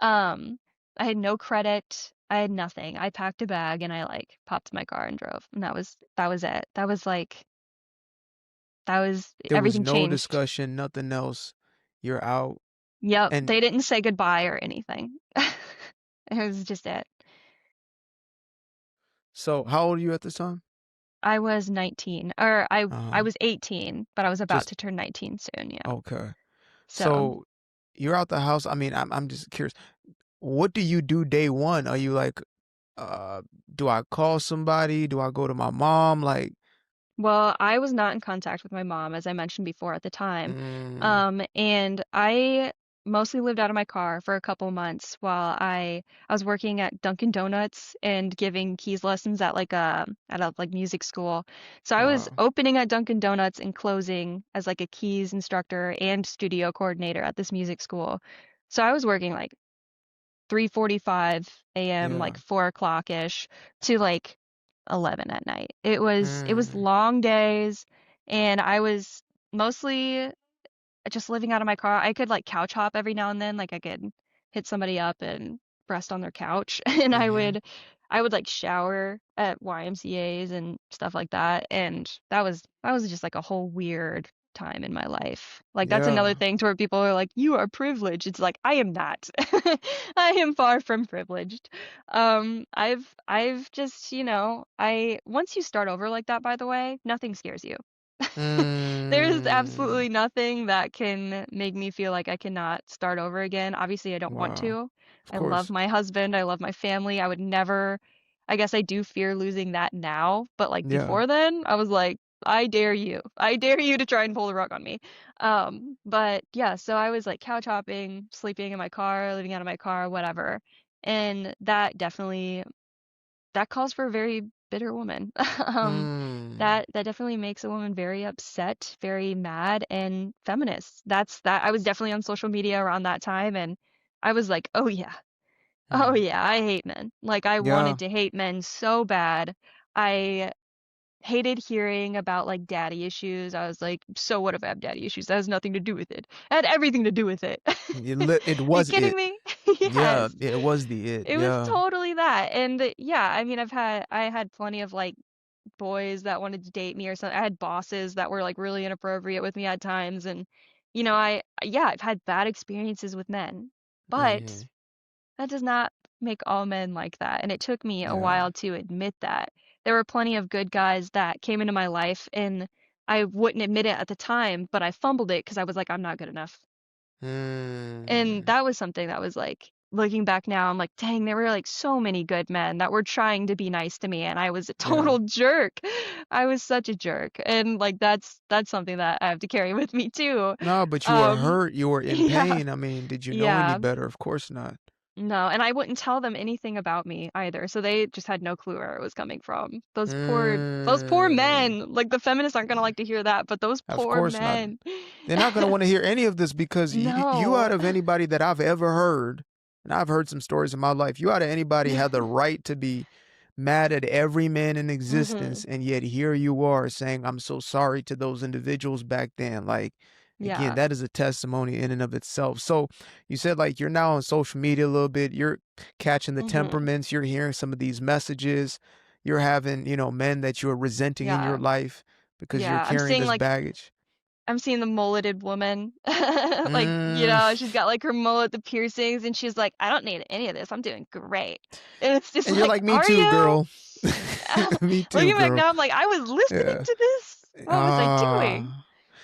um, I had no credit. I had nothing. I packed a bag and I like popped my car and drove. And that was it. That was like that was There was everything no changed. discussion, nothing else. You're out. Yep, And they didn't say goodbye or anything. It was just it. so, how old are you at this time? I was 19, or I Uh-huh. was 18, but I was about Just to turn 19 soon, yeah. okay. So, So, you're out the house. I mean, I'm just curious. What do you do day one? Are you like, uh, do I call somebody? Do I go to my mom? Like, well, I was not in contact with my mom, as I mentioned before at the time. mm, And I mostly lived out of my car for a couple months while I was working at Dunkin' Donuts and giving keys lessons at a like music school. So I was wow. opening at Dunkin' Donuts and closing as like a keys instructor and studio coordinator at this music school. So I was working like 3:45 a.m., Yeah. like 4 o'clock ish, to like 11 at night. It was Mm, long days, and I was mostly just living out of my car. I could like couch hop every now and then, like I could hit somebody up and rest on their couch, and mm-hmm. I would like shower at YMCA's and stuff like that, and that was just like a whole weird time in my life. Like that's another Yeah. thing to where people are like, "You are privileged." It's like I am not. I am far from privileged. I've just, I once you start over like that, by the way, nothing scares you. There's Mm, absolutely nothing that can make me feel like I cannot start over again. Obviously, I don't want wow. to. Of I love course. my husband. I love my family. I would never, I guess I do fear losing that now, but like Yeah. before then, I was like, I dare you. I dare you to try and pull the rug on me. But yeah, so I was like couch hopping, sleeping in my car, living out of my car, whatever. And that calls for a very bitter woman. Um, Mm, that definitely makes a woman very upset, very mad, and feminist. That I was definitely on social media around that time, and I was like, oh mm. yeah, I hate men. Like I Yeah. wanted to hate men so bad. I hated hearing about like daddy issues. I was like, so what if I have daddy issues? That has nothing to do with it. It had everything to do with it. It Are you was kidding it. me? Yeah, Yes. it was the it. It was Yeah. totally that. And yeah, I mean, I had plenty of like boys that wanted to date me or something. I had bosses that were like really inappropriate with me at times. And, yeah, I've had bad experiences with men, but Hmm. that does not make all men like that. And it took me a Yeah. while to admit that. There were plenty of good guys that came into my life and I wouldn't admit it at the time, but I fumbled it because I was like, I'm not good enough. And Hmm. that was something that was like, looking back now, I'm like, dang, there were like so many good men that were trying to be nice to me, and I was a Yeah. total jerk. I was such a jerk. And like that's something that I have to carry with me too. No, but you were Um, hurt. You were in yeah, pain. I mean, did you know any yeah. better? Of course not. No, and I wouldn't tell them anything about me either, so they just had no clue where it was coming from. Those poor Mm, men. Like the feminists aren't gonna like to hear that, but those of poor course not. men. They're not going to want to hear any of this because you No. out of anybody that I've ever heard, and I've heard some stories in my life, you out of anybody have the right to be mad at every man in existence, hmm and yet here you are saying, I'm so sorry to those individuals back then. Like, again, Yeah. that is a testimony in and of itself. So you said like you're now on social media a little bit, you're catching the hmm temperaments, you're hearing some of these messages, you're having, men that you're resenting in your Yeah. life because you're Yeah. carrying this baggage. I'm seeing the mulleted woman. Like, Mm. she's got like her mullet, the piercings, and she's like, I don't need any of this. I'm doing great. And it's just And you're like, like, "Me are too, you? girl. Me too, Looking back girl." now, I'm like, I was listening Yeah. to this. What was I doing?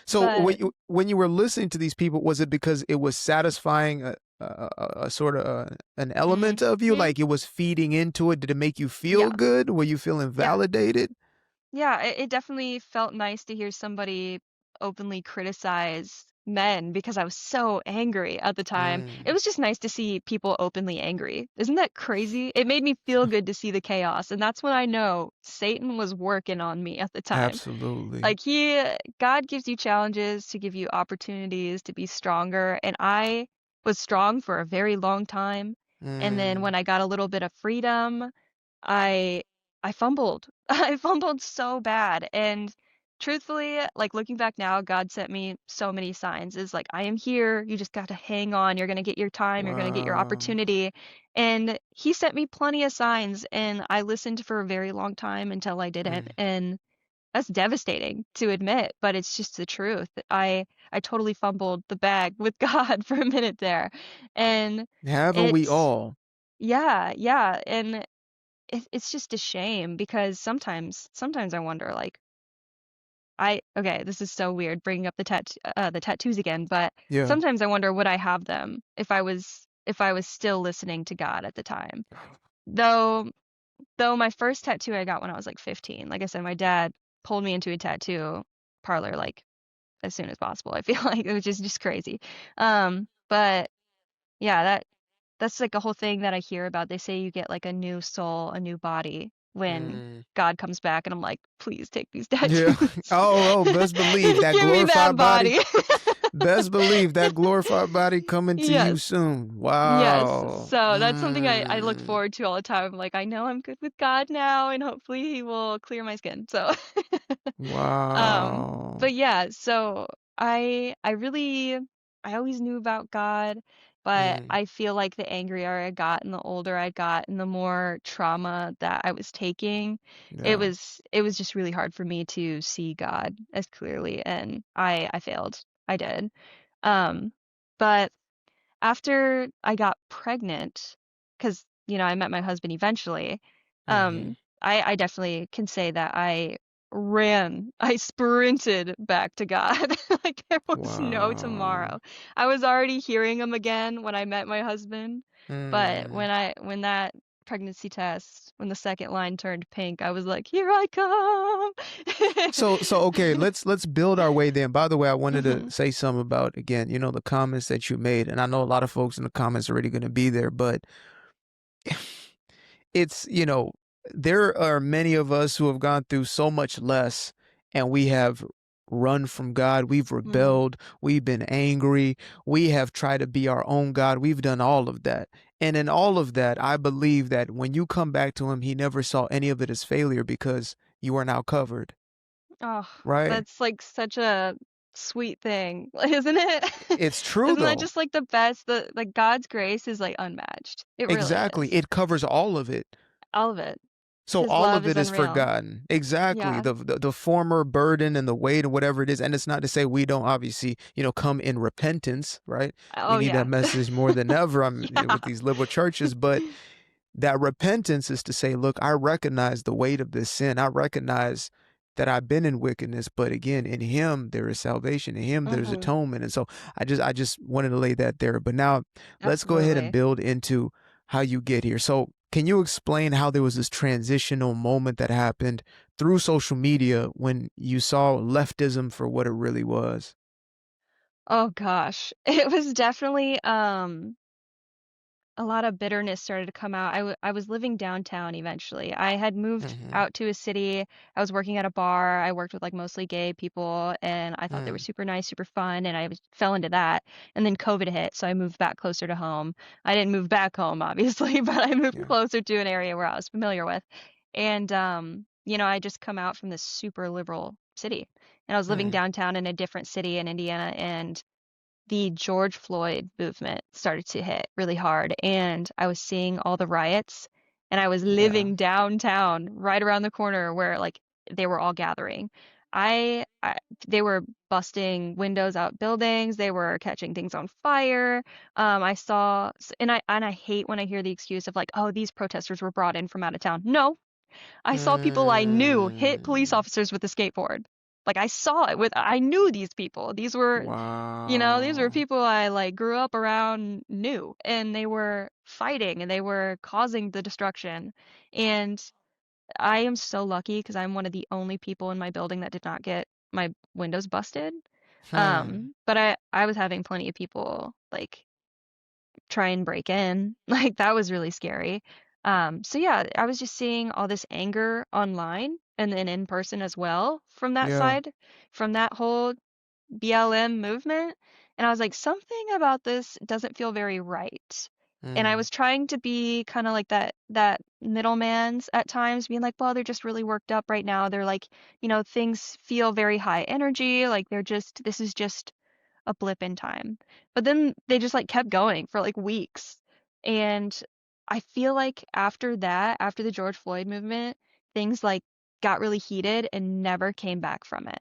So But when you were listening to these people, was it because it was satisfying a sort of an element of you? hmm Like it was feeding into it? Did it make you feel yeah, good? Were you feeling yeah. validated? Yeah, it definitely felt nice to hear somebody openly criticize men because I was so angry at the time. It Mm, was just nice to see people openly angry. Isn't that crazy? It made me feel good to see the chaos, and that's when I know Satan was working on me at the time. absolutely. Like God gives you challenges to give you opportunities to be stronger, and I was strong for a very long time. And then Mm, when I got a little bit of freedom, I I fumbled. I fumbled so bad. And truthfully, like looking back now, God sent me so many signs. Is like, I am here. You just got to hang on. You're gonna get your time. You're gonna get your wow. opportunity. And he sent me plenty of signs, and I listened for a very long time until I didn't. Mm. And that's devastating to admit, but it's just the truth. I totally fumbled the bag with God for a minute there. And Haven't we it's all? yeah, yeah, and it's just a shame because sometimes I wonder like I okay, this is so weird bringing up the tattoos again, but Yeah. sometimes I wonder would I have them if I was still listening to God at the time. Though though my first tattoo I got when I was like 15. Like I said, my dad pulled me into a tattoo parlor like as soon as possible. I feel like it was just crazy. But yeah, that's like a whole thing that I hear about. They say you get like a new soul, a new body when Mm. God comes back, and I'm like, please take these Yeah. tattoos. Oh, best believe that Give me that glorified body. body. Best believe that glorified body coming to you Yes. soon. Yes. Wow. So that's something I look Mm. forward to all the time. Like I know I'm good with God now, and hopefully He will clear my skin. So, um, Wow. but yeah. So I really I always knew about God, but Mm. I feel like the angrier I got and the older I got and the more trauma that I was taking, Yeah. it was just really hard for me to see God as clearly, and I failed. I did. Um, but after I got pregnant, because I met my husband eventually, Mhm. I definitely can say that I sprinted back to God. Like there was no Wow. tomorrow. I was already hearing him again when I met my husband, but Mm. when that pregnancy test, when the second line turned pink, I was like, here I come. So okay, let's build our way then. By the way, I wanted to hmm say something about again, the comments that you made, and I know a lot of folks in the comments are already going to be there, but it's, there are many of us who have gone through so much less and we have run from God, we've hmm rebelled, we've been angry, we have tried to be our own God, we've done all of that. And in all of that, I believe that when you come back to him, he never saw any of it as failure because you are now covered, Oh, right? that's like such a sweet thing, isn't it? It's true Isn't that though. just like the best? The like God's grace is like unmatched. It really Exactly. is. It covers all of it. All of it. So His all love of is it is unreal. forgotten. Exactly. Yeah. The former burden and the weight and whatever it is. And it's not to say we don't obviously, come in repentance, right? We Oh need that yeah. message more than ever Yeah. with these liberal churches. But that repentance is to say, look, I recognize the weight of this sin. I recognize that I've been in wickedness, but again, in him there is salvation. In him there's hmm atonement. And so I just wanted to lay that there. But now let's go ahead and Absolutely. build into how you get here. So can you explain how there was this transitional moment that happened through social media when you saw leftism for what it really was? Oh gosh. It was definitely a lot of bitterness started to come out. I was living downtown eventually. I had moved Mm-hmm. out to a city. I was working at a bar. I worked with like mostly gay people, and I thought they were Mm. super nice, super fun, and fell into that. And then COVID hit, so I moved back closer to home. I didn't move back home, obviously, but I moved Yeah. closer to an area where I was familiar with. And I just come out from this super liberal city, and I was living Mm. downtown in a different city in Indiana, and the George Floyd movement started to hit really hard, and I was seeing all the riots, and I was Yeah. living downtown right around the corner where like they were all gathering. I they were busting windows out buildings, they were catching things on fire. I saw and I hate when I hear the excuse of like, oh, these protesters were brought in from out of town. No, I saw people I knew hit police Mm. officers with a skateboard. Like I knew these people. These were Wow. people I like grew up around, knew, and they were fighting and they were causing the destruction. And I am so lucky because I'm one of the only people in my building that did not get my windows busted. Hmm. But I was having plenty of people like try and break in. Like that was really scary. So yeah, I was just seeing all this anger online and then in person as well from that Yeah. side, from that whole BLM movement. And I was like, something about this doesn't feel very right. And I Mm. was trying to be kind of like that middleman's at times, being like, well, they're just really worked up right now. They're like, things feel very high energy, like this is just a blip in time. But then they just like kept going for like weeks. And I feel like after that, after the George Floyd movement, things like got really heated and never came back from it.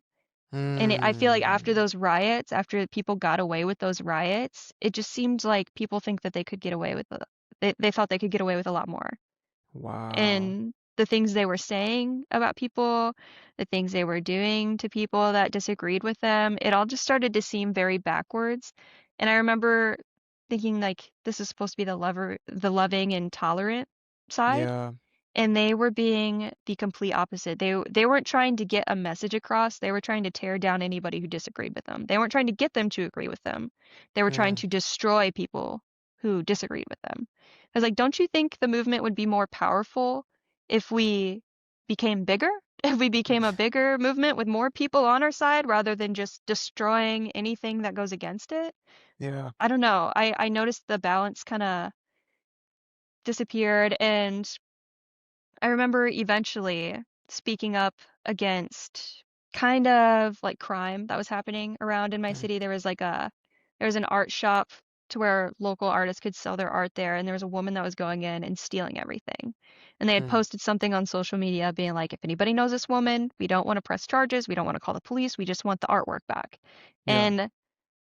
And I feel like after Mm. those riots, after people got away with those riots, it just seemed like people think that they could get away with they thought they could get away with a lot more. Wow. And the things they were saying about people, the things they were doing to people that disagreed with them, it all just started to seem very backwards. And I remember thinking like this is supposed to be the loving and tolerant side, Yeah. and they were being the complete opposite. They weren't trying to get a message across. They were trying to tear down anybody who disagreed with them. They weren't trying to get them to agree with them. They were trying Yeah. to destroy people who disagreed with them. I was like, don't you think the movement would be more powerful if we became bigger? If we became a bigger movement with more people on our side rather than just destroying anything that goes against it? Yeah. I don't know. I noticed the balance kind of disappeared, and I remember eventually speaking up against kind of like crime that was happening around in my Mm. city. There was an art shop to where local artists could sell their art there, and there was a woman that was going in and stealing everything. And they had Mm. posted something on social media being like, if anybody knows this woman, we don't want to press charges, we don't want to call the police, we just want the artwork back. Yeah. And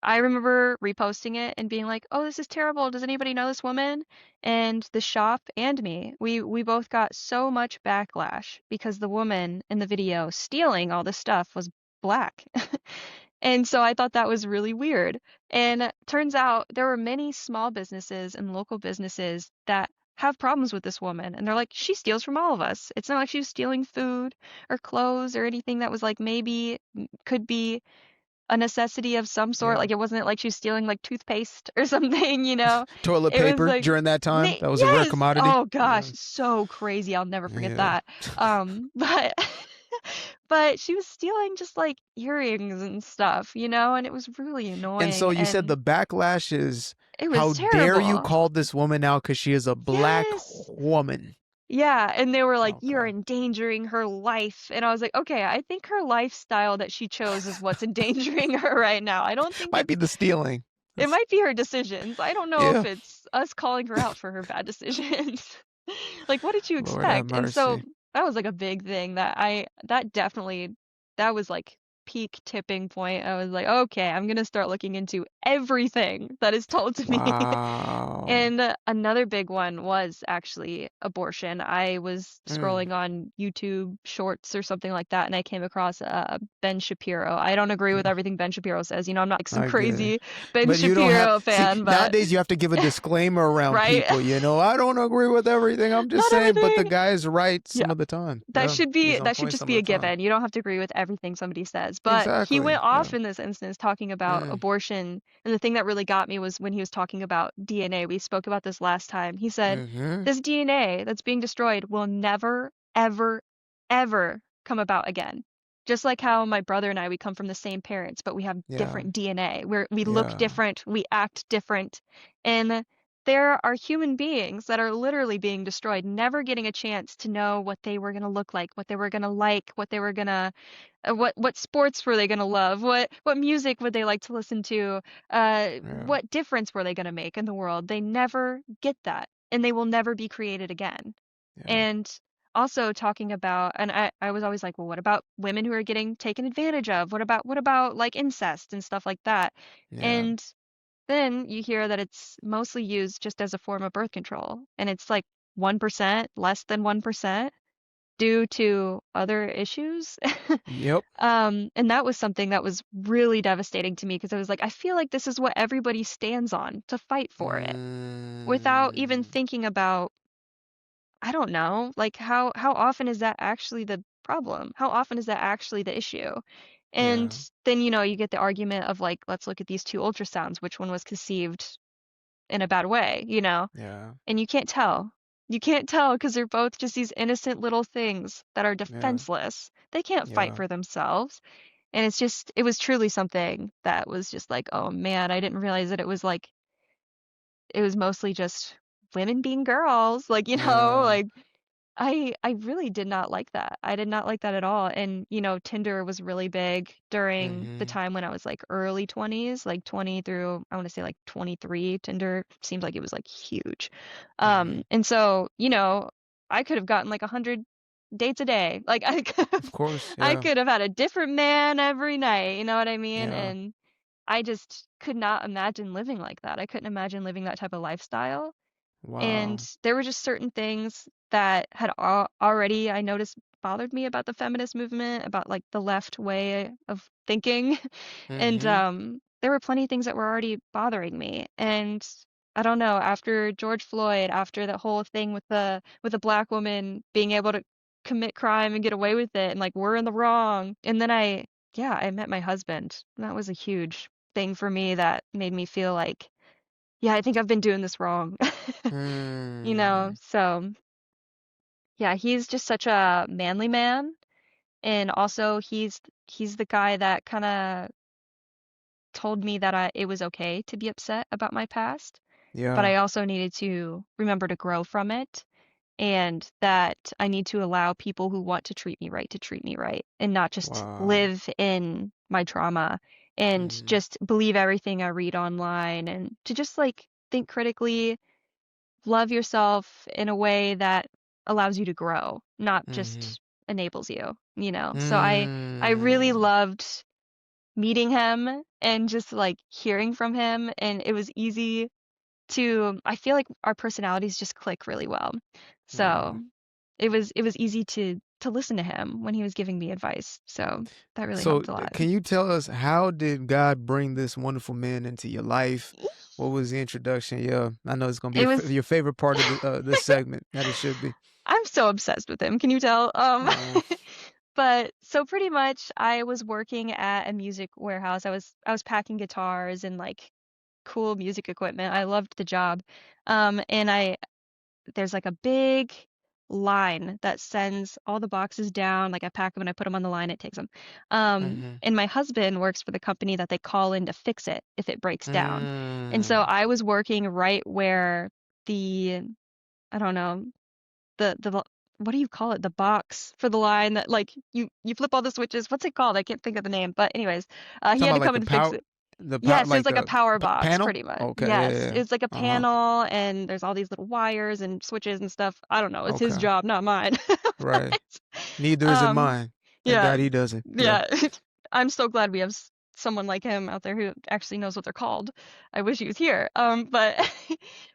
I remember reposting it and being like, "Oh, this is terrible. Does anybody know this woman?" And the shop and me, we both got so much backlash because the woman in the video stealing all this stuff was black. And so I thought that was really weird. And turns out there were many small businesses and local businesses that have problems with this woman. And they're like, she steals from all of us. It's not like she was stealing food or clothes or anything that was like maybe could be a necessity of some sort. Yeah. Like it wasn't like she was stealing like toothpaste or something. Toilet It was paper like, during that time. That was a rare yes. commodity. Oh Yeah. gosh, so crazy. I'll never forget Yeah. that. But but she was stealing just like earrings and stuff, and it was really And so annoying you said and the backlash is it was how dare you terrible. call this woman out because she is a black Yes. woman. Yeah, and they were like, "You're Okay. endangering her life." And I was like, "Okay, I think her lifestyle that she chose is what's endangering her right now. I don't think Might be it's the stealing. It That's, might be her decisions. I don't know if yeah. it's us calling her out for her bad decisions. Like, what did you Lord have expect? And so mercy. that was like a big thing that was like peak tipping point. I was like, okay, I'm gonna start looking into everything that is told to me. Wow. And another big one was actually abortion. I was Mm. scrolling on YouTube Shorts or something like that, and I came across Ben Shapiro. I don't agree with Yeah, everything Ben Shapiro says. I'm not like some I get it. crazy Ben But you don't have, Shapiro see, fan, but nowadays you have to give a disclaimer around right? people, I don't agree with everything. I'm just Not saying, but the everything. guy's right Yeah, some of the time. that Yeah, should he's be on that should point just some of be a the time. given. You don't have to agree with everything somebody says. is. But he Exactly. went off Yeah. in this instance talking about Mm. abortion. And the thing that really got me was when he was talking about DNA. We spoke about this last time. He said, Mhm. this DNA that's being destroyed will never, ever, ever come about again. Just like how my brother and I, we come from the same parents, but we have Yeah. different DNA. We look Yeah. different, we act different. And there are human beings that are literally being destroyed, never getting a chance to know what they were going to look like, what they were going to like, what they were going to what sports were they going to love, what music would they like to listen to, Yeah. what difference were they going to make in the world. They never get that, and they will never be created again. Yeah. And also talking about, and I was always like, well, what about women who are getting taken advantage of? What about like incest and stuff like that? Yeah. And then you hear that it's mostly used just as a form of birth control, and it's like 1%, less than 1%, due to other issues. Yep. And that was something that was really devastating to me because I was like, I feel like this is what everybody stands on to fight for it without even Mm. thinking about, I don't know, like how often is that actually the problem? How often is that actually the issue? And Yeah. then, you get the argument of like, let's look at these two ultrasounds, which one was conceived in a bad way, Yeah. and you can't tell. You can't tell because they're both just these innocent little things that are Yeah. defenseless. They can't fight Yeah. for themselves. And it was truly something that was just like, oh man, I didn't realize that it was mostly just women being girls. Like, Yeah. like I really did not like that. I did not like that at all. And, Tinder was really big during the Mhm. time when I was like early 20s, like 20 through, I want to say like 23. Tinder seemed like it was like huge. Mhm. And so, I could have gotten like 100 dates a day. Like Of course. I Yeah. could have had a different man every night, you know what I mean? Yeah. And I just could not imagine living like that. I couldn't imagine living that type of lifestyle. And Wow. there were just certain things that had already, I noticed, bothered me about the feminist movement, about like the left way of thinking. And Mhm. there were plenty of things that were already bothering me. And I don't know, after George Floyd, after that whole thing with the black woman being able to commit crime and get away with it, and like we're in the wrong. And then I met my husband. And that was a huge thing for me that made me feel like, yeah, I think I've been doing this wrong. Hmm. So yeah, he's just such a manly man, and also he's the guy that kind of told me that it was okay to be upset about my past, but Yeah. I also needed to remember to grow from it, and that I need to allow people who want to treat me right, and not just Wow. live in my trauma and Mhm. just believe everything I read online, and to just like think critically, love yourself in a way that allows you to grow, not Mhm. just enables you. So I really Mm. loved meeting him and just like hearing from him, and it was easy to, I feel like our personalities just click really well. Yeah. So it was easy to listen to him when he was giving me advice. So that really So, helped a lot. can you tell us how did God bring this wonderful man into your life? What was the introduction? Yeah, I know it's gonna be It was your favorite part of the this segment, that it should be. I'm so obsessed with him. Can you tell? Mm. But so pretty much I was working at a music warehouse. I was packing guitars and like cool music equipment. I loved the job. And there's like a big line that sends all the boxes down. Like I pack them and I put them on the line, it takes them. Mhm. And my husband works for the company that they call in to fix it if it breaks down. And so Mm. I was working right where the, I don't know, the what do you call it? The box for the line that like you flip all the switches. What's it called? I can't think of the name. But anyways, he Talking had about to like come and fix it. the power, Yes, it was like like a the power box, panel. pretty much. Okay. Yeah. Yes, Yeah. Yeah. it's like a Uh-huh. panel, and there's all these little wires and switches and stuff. I don't know. It's his Okay. job, not mine. Right. But Neither is it um, mine. Thank yeah, God he doesn't. Yeah. yeah. I'm so glad we have someone like him out there who actually knows what they're called. I wish he was here. But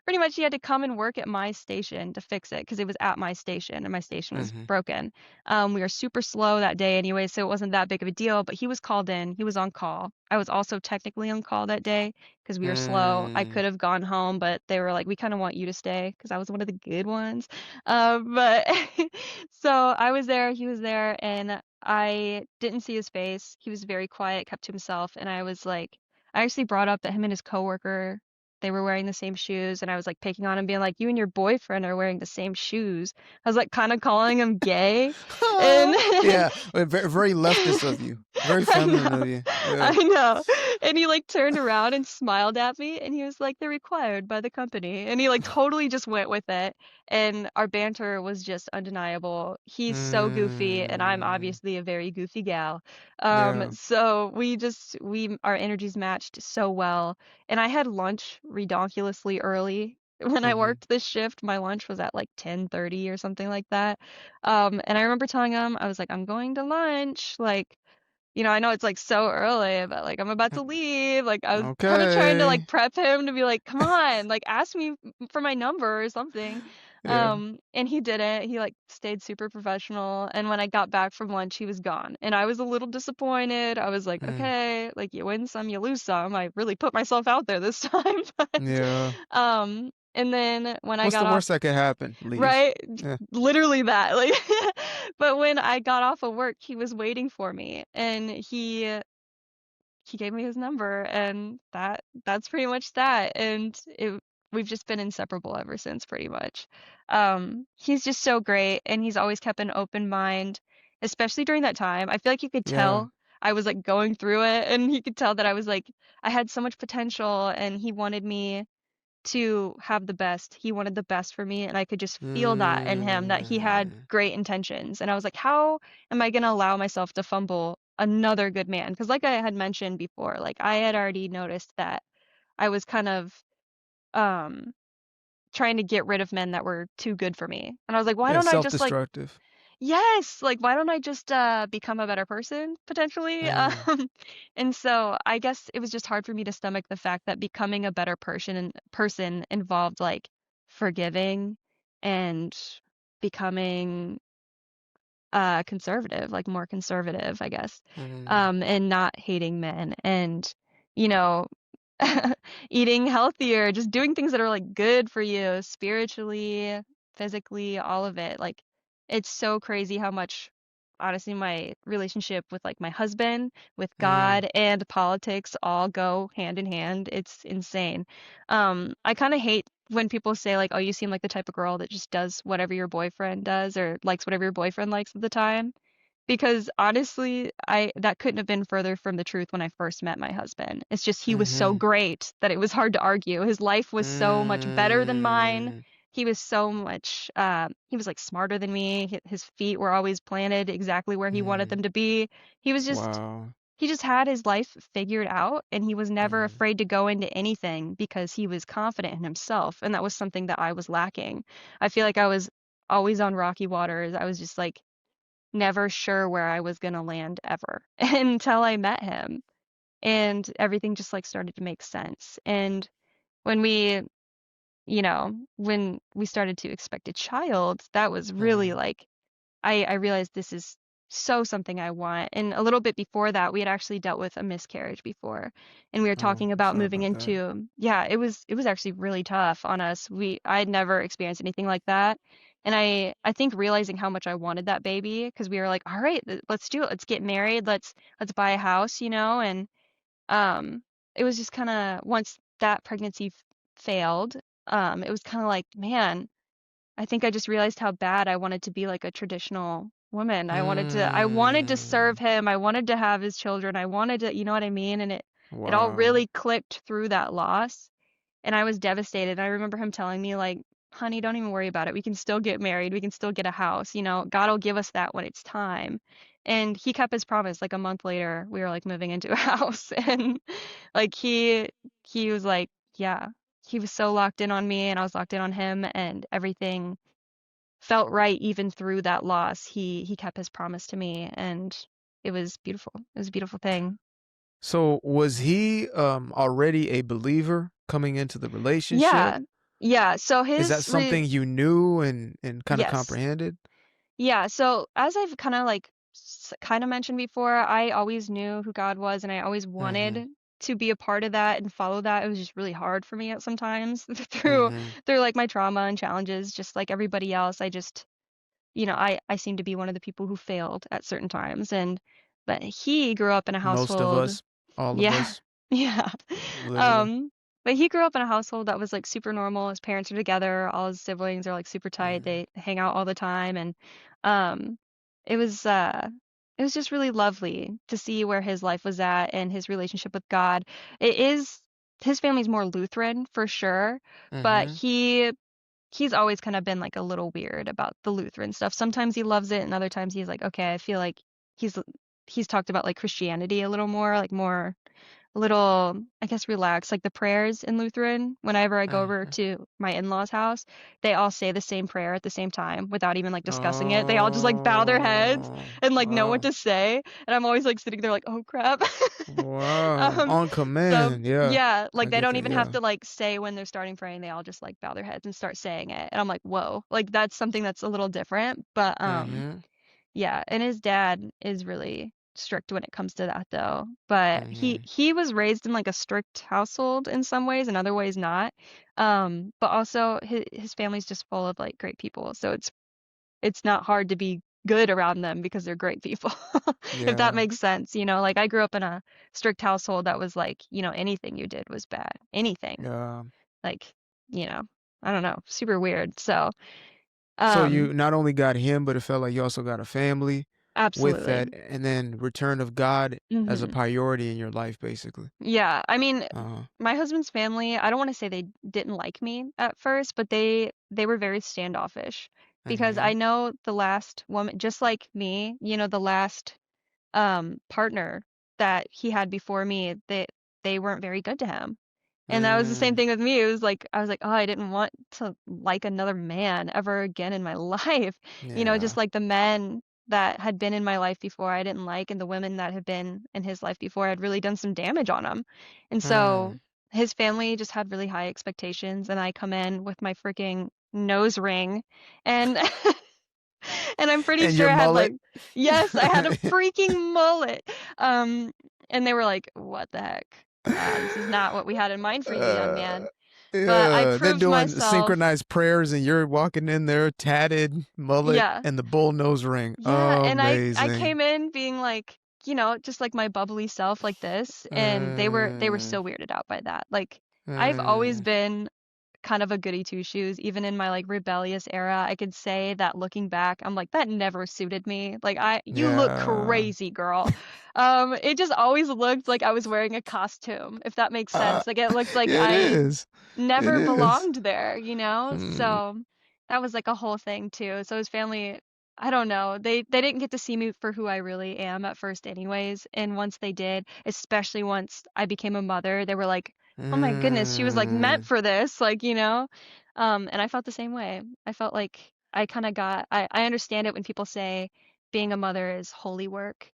pretty much he had to come and work at my station to fix it because it was at my station and my station was Mhm. broken. We were super slow that day anyway, so it wasn't that big of a deal, but he was called in. He was on call. I was also technically on call that day because we were slow. I Mm. could have gone home, but they were like, we kind of want you to stay because I was one of the good ones. But so I was there, he was there, and I didn't see his face. He was very quiet, kept to himself, and I was like, I actually brought up that him and his coworker, they were wearing the same shoes, and I was like picking on him, being like, "You and your boyfriend are wearing the same shoes." I was like kind of calling him gay, and Yeah, very, very leftist of you. Very I feminine know, of you. I Yeah. know. And he like turned around and smiled at me, and he was like, "They're required by the company," and he like totally just went with it. And our banter was just undeniable. He's so goofy, and I'm Mm, obviously a very goofy gal. yeah. So our energies matched so well. And I had lunch redonkulously early. When I Hmm. worked this shift, my lunch was at like 10:30 or something like that. And I remember telling him, I was like, "I'm going to lunch." Like, I know it's like so early, but like I'm about to leave. Like I was kind of trying to Okay. like prep him to be like, come on, like ask me for my number or something. Yeah. And he didn't. He like stayed super professional. And when I got back from lunch, he was gone. And I was a little disappointed. I was like, Mm, okay, like you win some, you lose some. I really put myself out there this time. But yeah. and then when I What's got the off, worst that could happen? Leave. right? Yeah. Literally that. Like but when I got off of work, he was waiting for me and he gave me his number and that's pretty much that. And we've just been inseparable ever since pretty much. He's just so great and he's always kept an open mind, especially during that time. I feel like you could Yeah. tell I was like going through it and he could tell that I was like I had so much potential and he wanted me to have the best. He wanted the best for me, and I could just feel that in him that he had Mm, great intentions. And I was like, how am I going to allow myself to fumble another good man? Because, like I had mentioned before, like I had already noticed that I was kind of um, trying to get rid of men that were too good for me. And I was like, why yeah. don't I just like Self-destructive. yes, like why don't I just become a better person potentially? Mm, And so I guess it was just hard for me to stomach the fact that becoming a better person involved like forgiving and becoming conservative, like more conservative, I guess. mm, And not hating men and you know eating healthier, just doing things that are like good for you spiritually, physically, all of it. Like it's so crazy how much honestly my relationship with like my husband, with mm, God and politics all go hand in hand. It's insane. I kind of hate when people say like, "Oh, you seem like the type of girl that just does whatever your boyfriend does or likes whatever your boyfriend likes at the time." Because honestly, I that couldn't have been further from the truth when I first met my husband. It's just he was so mm-hmm. great that it was hard to argue. His life was so much better than mine. Mm, He was so much he was like smarter than me. His feet were always planted exactly where he wanted mm. them to be. He was just Wow. he just had his life figured out and he was never Mm, afraid to go into anything because he was confident in himself and that was something that I was lacking. I feel like I was always on rocky waters. I was just like never sure where I was gonna land ever until I met him. And everything just like started to make sense. And when when we started to expect a child, that was really mm. like I realized this is so something I want. And a little bit before that, we had actually dealt with a miscarriage before, and we were Oh, talking I'm about sorry moving about that. into, yeah, it was actually really tough on us. I had never experienced anything like that. And I think realizing how much I wanted that baby because we were like, all right, let's do it. Let's get married. Let's buy a house, and um it was just kind of once that pregnancy failed, it was kind of like, man, I think I just realized how bad I wanted to be like a traditional woman. I wanted to serve Mm, him. I wanted to have his children. I wanted to, you know what I mean? And it all wow. really clicked through that loss. And I was devastated. I remember him telling me like, "Honey, don't even worry about it. We can still get married. We can still get a house. God will give us that when it's time." And he kept his promise. Like a month later, we were like moving into a house and like he was like, yeah, he was so locked in on me and I was locked in on him and everything felt right even through that loss. He kept his promise to me and it was beautiful. It was a beautiful thing. So was he already a believer coming into the relationship? Yeah. Yeah. So Is that his re something you knew and kind of yes. comprehended? Yeah. So as I've kind of like kind of mentioned before, I always knew who God was and I always Mm-hmm. wanted to be a part of that and follow that. It was just really hard for me at sometimes through Mm-hmm. through like my trauma and challenges, just like everybody else. I just I seem to be one of the people who failed at certain times, but he grew up in a Most of household. us, all of Yeah. us, Yeah. literally. Um, but he grew up in a household that was like super normal. His parents are together, all his siblings are like super tight. Mm-hmm. They hang out all the time, and um it was uh it was just really lovely to see where his life was at and his relationship with God. It is his family's more Lutheran for sure, but Mm-hmm. he's always kind of been like a little weird about the Lutheran stuff. Sometimes he loves it, and other times he's like, okay, I feel like he's he's talked about like Christianity a little more, like more a little, I guess, relaxed. Like the prayers in Lutheran, whenever I go over Mm-hmm. to my in-laws' house, they all say the same prayer at the same time without even like discussing it. They all just like bow their heads Oh, and like know what wow. to say. And I'm always like sitting there like, oh crap. Wow. Um, On so command. Yeah. yeah, I like they get don't that. even have Yeah. to like say when they're starting praying. They all just like bow their heads and start saying it. And I'm like, whoa, like that's something that's a little different. But Mm-hmm. yeah, and his dad is really strict when it comes to that though. But he Mm-hmm. he was raised in like a strict household in some ways, in other ways not. But also his family's just full of like great people. So it's not hard to be good around them because they're great people. If that Yeah. makes sense, like I grew up in a strict household that was like, anything you did was bad. Anything. Yeah. Like, you know, I don't know, super weird. So, So um, you not only got him, but it felt like you also got a family with that, absolutely. and then return of God as a Mhm. priority in your life, basically. Yeah, I mean, Uh-huh. my husband's family, I don't want to say they didn't like me at first, but they were very standoffish because Mm-hmm. I know the last woman, just like me, the last partner that he had before me, they weren't very good to him. And that was the same Mm. thing with me. It was like I was like, "Oh, I didn't want to like another man ever again in my life." Yeah. Just like the men that had been in my life before I didn't like, and the women that had been in his life before had really done some damage on him. And so Mm. his family just had really high expectations, and I come in with my freaking nose ring and and I'm pretty And sure your I had mullet. like, yes, I had a freaking mullet. Um, and they were like, "What the heck? This is not what we had in mind for you, young Uh, man." But I yeah, they're proved doing myself. synchronized prayers, and you're walking in there, tatted mullet Yeah. and the bull nose ring. Yeah, and I Amazing. came in being like, just like my bubbly self like this, and they were Mm, so weirded out by that. Like I've always mm, been kind of a goody two shoes. Even in my like rebellious era, I could say that looking back, I'm like, that never suited me. Like you look yeah. crazy, girl. It just always looked like I was wearing a costume, if that makes Uh, sense. Like it looked like it I is. It never is. belonged there. Mm, So that was like a whole thing too. So his family, I don't know, they didn't get to see me for who I really am at first anyways. And once they did, especially once I became a mother, they were like, "Oh my goodness, she was like meant mm, for this," like. And I felt the same way. I felt like I kind of I understand it when people say being a mother is holy work.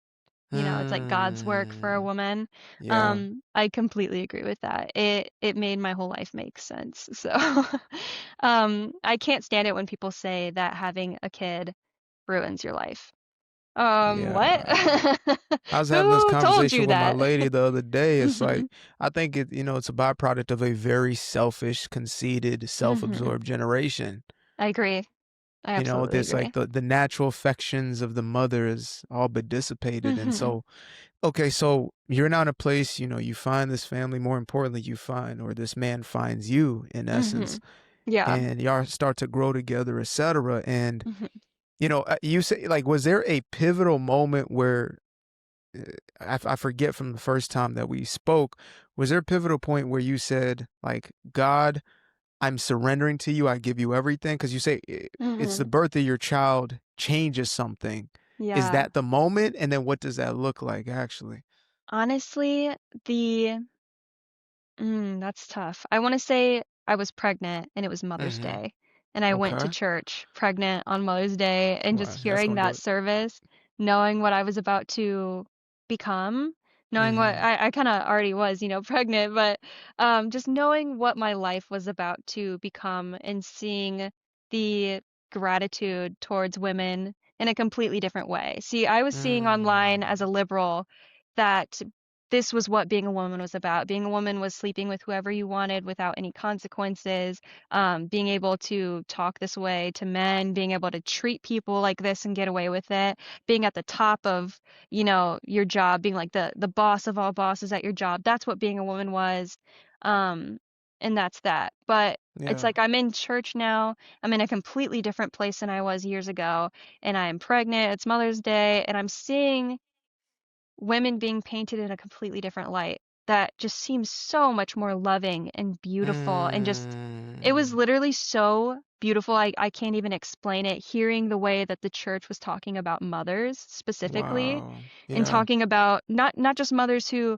It's like God's work for a mm. woman. Yeah. I completely agree with that. It made my whole life make sense. So, I can't stand it when people say that having a kid ruins your life. What? Yeah. I was having this Who told conversation you with my that? lady the other day. It's Hmm. like I think it's a byproduct of a very selfish, conceited, Hmm. self-absorbed generation. I agree. I absolutely This like agree. the natural affections of the mother is all but dissipated. And Hmm. so, okay, so you're not in a place, you find this family, more importantly, or this man finds you in Hmm. essence, Yeah. and y'all start to grow together, etc. And Hmm. you say, like, was there a pivotal moment where uh, I forget from the first time that we spoke, was there a pivotal point where you said, like, God, I'm surrendering to you, I give you everything? Because you say it's the Hmm. birth of your child changes something. Is Yeah. that the moment? And then what does that look like, actually? Honestly, the that's tough. I want to say I was pregnant and it was Mother's Mm-hmm. Day. And I went to Okay. church pregnant on Mother's Day and just Well, that's hearing gonna do that it. service, knowing what I was about to become, knowing what Mm-hmm. I kind of already was, pregnant, but just knowing what my life was about to become and seeing the gratitude towards women in a completely different way. See, I was seeing online as Mm. a liberal that this was what being a woman was about. Being a woman was sleeping with whoever you wanted without any consequences, being able to talk this way to men, being able to treat people like this and get away with it, being at the top of, your job, being like the boss of all bosses at your job. That's what being a woman was. Um, and that's that. But it's Yeah. like I'm in church now. I'm in a completely different place than I was years ago, and I'm pregnant. It's Mother's Day, and I'm seeing women being painted in a completely different light that just seems so much more loving and beautiful and just it was Mm. literally so beautiful. I can't even explain it. Hearing the way that the church was talking about mothers specifically Wow. and Yeah. talking about not just mothers who,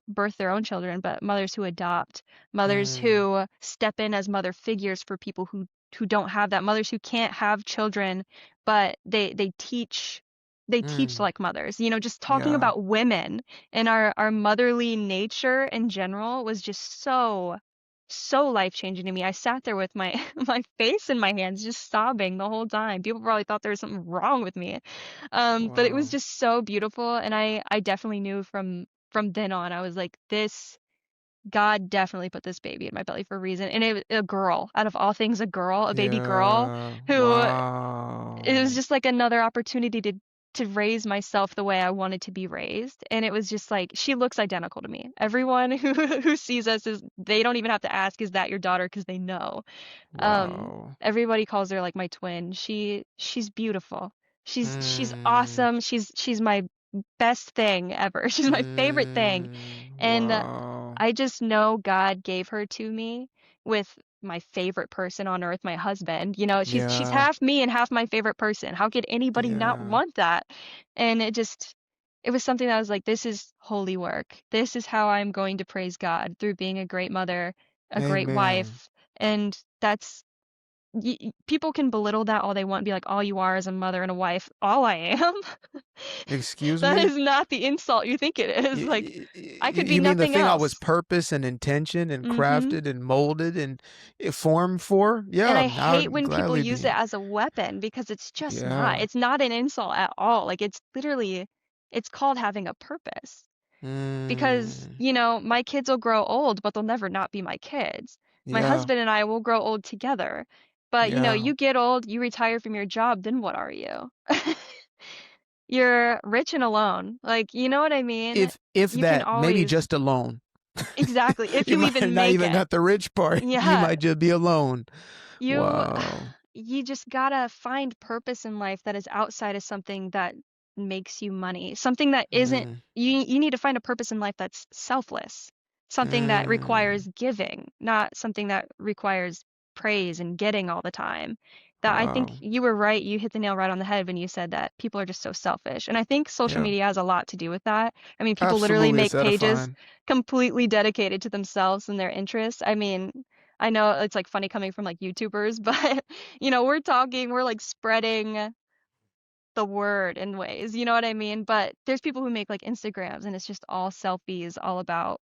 birth their own children, but mothers who adopt, mothers Mm. who step in as mother figures for people who don't have that, mothers who can't have children, but they teach Mm. like mothers. Just talking Yeah. about women and our motherly nature in general was just so life-changing to me. I sat there with my my face in my hands just sobbing the whole time. People probably thought there was something wrong with me. But it was Wow. just so beautiful, and I definitely knew from then on. I was like, this God definitely put this baby in my belly for a reason. And a girl, out of all things, a girl, a baby girl Yeah. who it was Wow. just like another opportunity to raise myself the way I wanted to be raised. And it was just like she looks identical to me. Everyone who sees us is they don't even have to ask, is that your daughter? Because they know. Wow. Everybody calls her like my twin. She's beautiful. She's Mm. awesome. She's my best thing ever. She's my favorite thing. And Wow. I just know God gave her to me with my favorite person on earth, my husband. She's Yeah. half me and half my favorite person. How could anybody not Yeah. want that? And it was something that I was like, this is holy work. This is how I'm going to praise God through being a great mother, a great Amen. wife. And people can belittle that all they want, be like, all you are is a mother and a wife. All I am. Excuse That me? is not the insult you think it is. Like, I could be You mean the nothing thing I was else. purpose and intention and Hmm. crafted and molded and formed for? And Yeah, I I hate would when people gladly use it be. as a weapon because it's just not. Yeah. It's not an insult at all. Like, it's called having a purpose. Because, Mm. my kids will grow old, but they'll never not be my kids. My Yeah. husband and I will grow old together. But, Yeah. you get old, you retire from your job, then what are you? You're rich and alone. Like, you know what I mean? If You can that, maybe always, just alone. exactly, if You you might even not make even it. got the rich part. You Yeah, might just be alone. you Wow. you just gotta find purpose in life that is outside of something that makes you money. Something that isn't Mm. you need to find a purpose in life that's selfless. Something that Mm. requires giving, not something that requires praise and getting all the time. That I think Wow. you were right, you hit the nail right on the head when you said that people are just so selfish. And I think social Yeah. media has a lot to do with that. I mean, people literally Absolutely, it's make pages edifying. completely dedicated to themselves and their interests. I mean, I know it's like funny coming from like YouTubers, but we're like spreading the word in ways, you know what I mean? But there's people who make like Instagrams and it's just all selfies, all about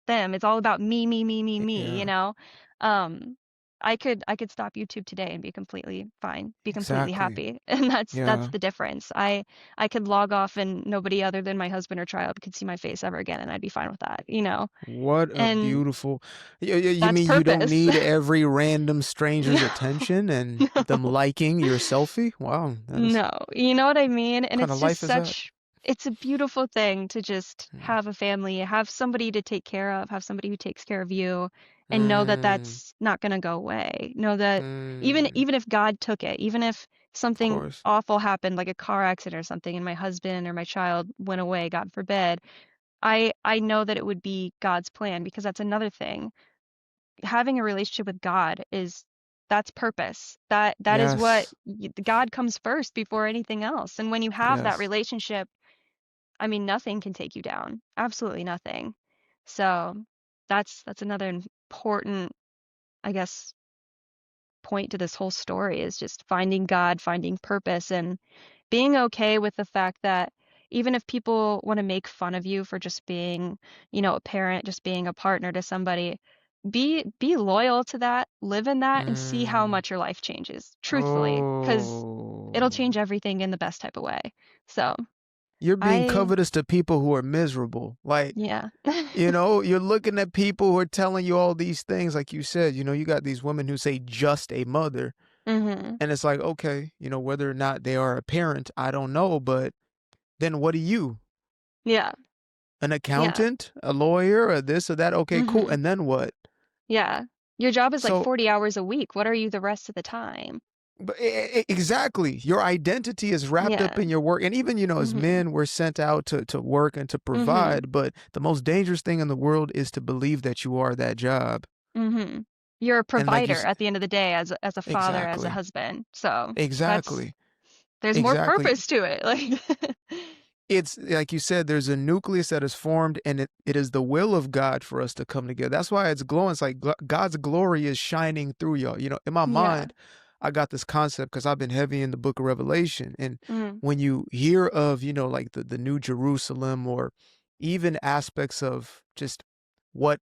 them. It's all about me, me, me, me, me, Yeah. you know? Um, I could stop YouTube today and be completely fine, be completely Exactly. happy. And that's Yeah. the difference. I could log off and nobody other than my husband or child could see my face ever again and I'd be fine with that? What a And beautiful. You that's mean you don't purpose. need every random stranger's No. attention and them liking your selfie? Wow, that is. No, you know what I mean? And What kind it's of just life is that? it's a beautiful thing to just Mm. have a family, have somebody to take care of, have somebody who takes care of you, and know that Mm. that's not going to go away. Know that even Mm. even if God took it, even if Of something course. awful happened, like a car accident or something, and my husband or my child went away, God forbid, I know that it would be God's plan because that's another thing. Having a relationship with God is that's purpose. That is what Yes. God comes first before anything else. And when you have that Yes. relationship, I mean, nothing can take you down. Absolutely nothing. So that's another important, I guess, point to this whole story is just finding God, finding purpose, and being okay with the fact that even if people want to make fun of you for just being, a parent, just being a partner to somebody, be loyal to that, live in that, and see how Mm. much your life changes, truthfully, because it'll Oh. change everything in the best type of way. So, You're being I covetous to people who are miserable. Like, yeah. you're looking at people who are telling you all these things, like you said, you got these women who say just a mother. Mhm. And it's like, okay, whether or not they are a parent, I don't know, but then what are you? Yeah. An Yeah. accountant, a lawyer, or this or that? Okay, cool. Mhm. And then what? Yeah. Your job is like So, 40 hours a week. What are you the rest of the time? but exactly, your identity is wrapped up Yeah. in your work. And even, as Mhm. men, we're sent out to work and to Mhm. provide. But the most dangerous thing in the world is to believe that you are that job. Mhm. You're a And like provider at the end of the day as a father, as a exactly, husband. So, that's exactly, there's more exactly. purpose to it. Like It's like you said, there's a nucleus that is formed, and it is the will of God for us to come together. That's why it's glowing. It's like God's glory is shining through y'all. In my Yeah. mind, I got this concept because I've been heavy in the book of Revelation. And Mm. when you hear of, like the New Jerusalem, or even aspects of just what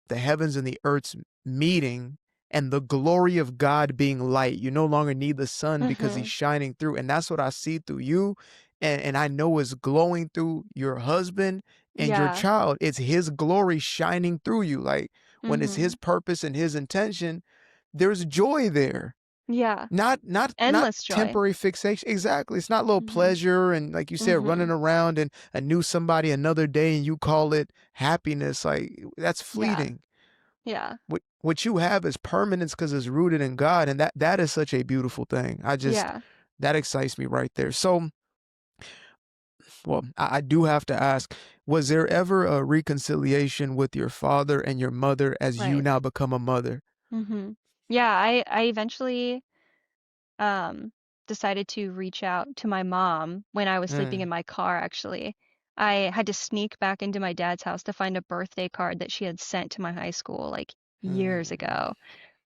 the heavens and the earth's meeting, and the glory of God being light. You no longer need the sun because he's Mhm. shining through. And that's what I see through you. And I know is glowing through your husband and your Yeah. child. It's his glory shining through you. Like, when it's his Mhm. purpose and his intention, there's joy there. Yeah. Not Endless joy. temporary fixation. Exactly. It's not little Mhm. pleasure and, like you said, running Mhm. around and a new somebody another day and you call it happiness. Like, that's Yeah. fleeting. Yeah. What you have is permanence because it's rooted in God, and that is such a beautiful thing. Yeah. That excites me right there. So, well, I do have to ask: was there ever a reconciliation with your father and your mother as you Right. now become a mother? Mhm. Yeah, I eventually um, decided to reach out to my mom when I was sleeping Mm, in my car, actually. I had to sneak back into my dad's house to find a birthday card that she had sent to my high school like years mm, ago.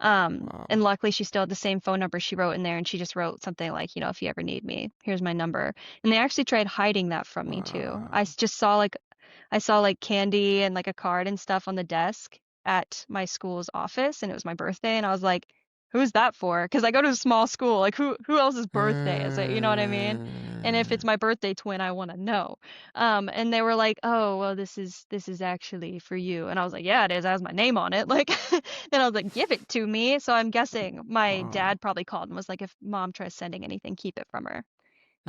And wow, luckily she still had the same phone number she wrote in there and she just wrote something like, if you ever need me, here's my number. And they actually tried hiding that from me too. wow. Just saw like I saw like candy and like a card and stuff on the desk at my school's office and it was my birthday and I was like, who's that for? Because I go to a small school. Like who else's birthday is it? You know what I mean? And if it's Mm, my birthday twin, I want to know. And they were like, oh well, this is actually for you. And I was like, yeah, it is. It has my name on it. Like, then I was like, give it to me. So I'm guessing my wow. dad probably called and was like, if mom tries sending anything, keep it from her.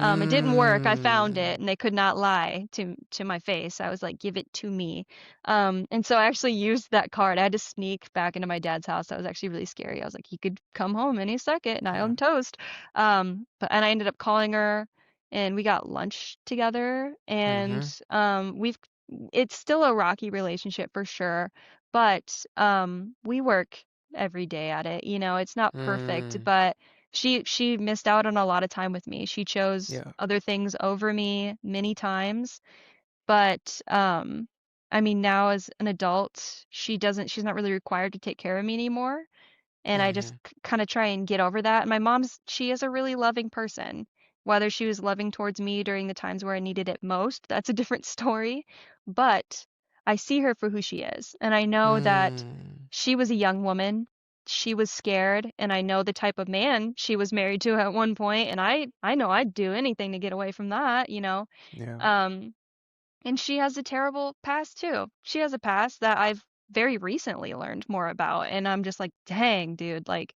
It didn't work. I found Mm, it, and they could not lie to my face. I was like, "Give it to me." And so I actually used that card. I had to sneak back into my dad's house. That was actually really scary. I was like, "He could come home any second, and yeah. I'm toast." But I ended up calling her, and we got lunch together. And Mm-hmm. it's still a rocky relationship for sure, but we work every day at it. It's not perfect, Mm, but she missed out on a lot of time with me. She chose yeah. other things over me many times, but I mean now as an adult, she's not really required to take care of me anymore, and I just Mm-hmm. kind of try and get over that. And my she is a really loving person. Whether she was loving towards me during the times where I needed it most, that's a different story. But I see her for who she is, and I know that Mm, she was a young woman. She was scared, and I know the type of man she was married to at one point, and I know I'd do anything to get away from that. yeah. Um, and she has a terrible past too. She has a past that I've very recently learned more about, and I'm just like, dang, dude, like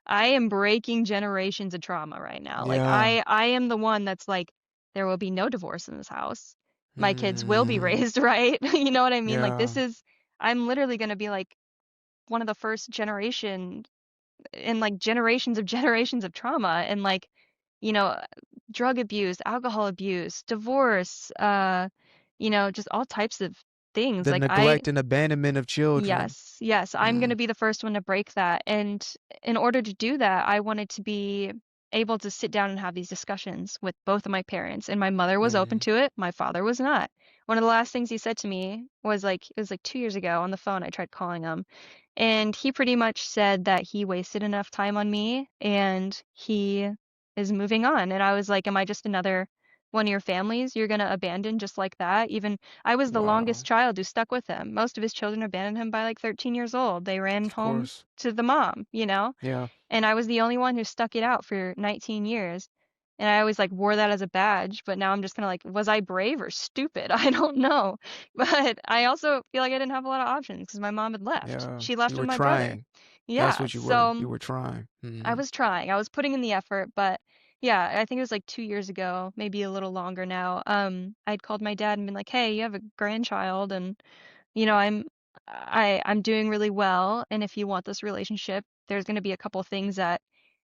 I am breaking generations of trauma right now. Like Yeah. I am the one that's like, there will be no divorce in this house. My kids will be Mm, raised right. You know what I mean? Like yeah. I'm literally gonna be like one of the first generation and like generations of trauma and like you know drug abuse, alcohol abuse, divorce, just all types of things The like I neglect and abandonment of children. yes, I'm going to Mm, be the first one to break that. And in order to do that, I wanted to be able to sit down and have these discussions with both of my parents. And my mother was open mhm, to it, my father was not. One of the last things he said to me was like, it was like 2 years ago on the phone. I tried calling him, and he pretty much said that he wasted enough time on me and he is moving on. And I was like, am I just another one of your families you're going to abandon just like that? Even I was the wow. longest child who stuck with him. Most of his children abandoned him by like 13 years old. They ran Of home course. to the mom. Yeah. And I was the only one who stuck it out for 19 years. And I always like wore that as a badge, but now I'm just kind of like, was I brave or stupid? I don't know. But I also feel like I didn't have a lot of options because my mom had left. Yeah, She left you with were my brother. trying. That's Yeah, what you were. so You were trying. I was trying. I was putting in the effort, but yeah, I think it was like 2 years ago, maybe a little longer now. I'd called my dad and been like, "Hey, you have a grandchild, and you know, I'm doing really well, and if you want this relationship, there's going to be a couple things that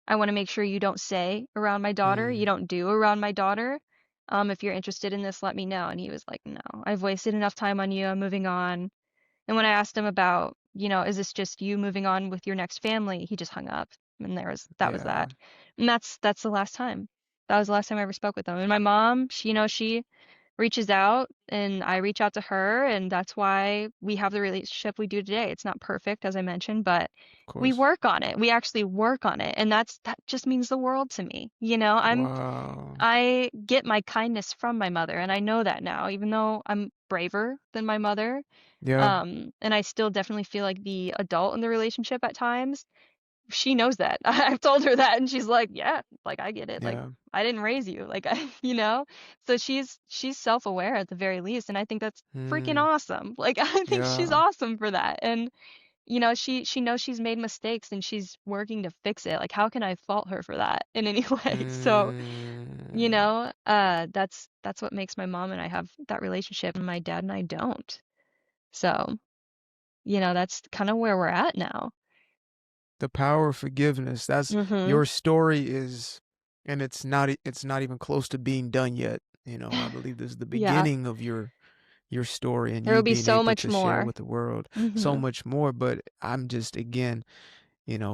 I want to make sure you don't say around my daughter, you Mm, don't do around my daughter. If you're interested in this, let me know." And he was like, "No, I've wasted enough time on you. I'm moving on." And when I asked him about, is this just you moving on with your next family, he just hung up. And that was yeah, that. And that's the last time. That was the last time I ever spoke with him. And my mom, she reaches out and I reach out to her, and that's why we have the relationship we do today. It's not perfect, as I mentioned, but of we course. work on it. We actually work on it, and that just means the world to me. Wow. I get my kindness from my mother, and I know that now, even though I'm braver than my mother. Yeah, And I still definitely feel like the adult in the relationship at times. She knows that. I've told her that, and she's like, "Yeah, like I get it. Like yeah. I didn't raise you. Like I. So she's self-aware at the very least, and I think that's freaking Mm, awesome. Like I think she's yeah, awesome for that. And she knows she's made mistakes and she's working to fix it. Like how can I fault her for that in any way? So, mm. that's what makes my mom and I have that relationship, and my dad and I don't. So, that's kind of where we're at now. The power of forgiveness. That's Mm-hmm. your story is, and it's not even close to being done yet. I believe this is the Yeah, beginning of your story and there will you be being so able much to share more. with the world so Mm-hmm. much more. But I'm just, again,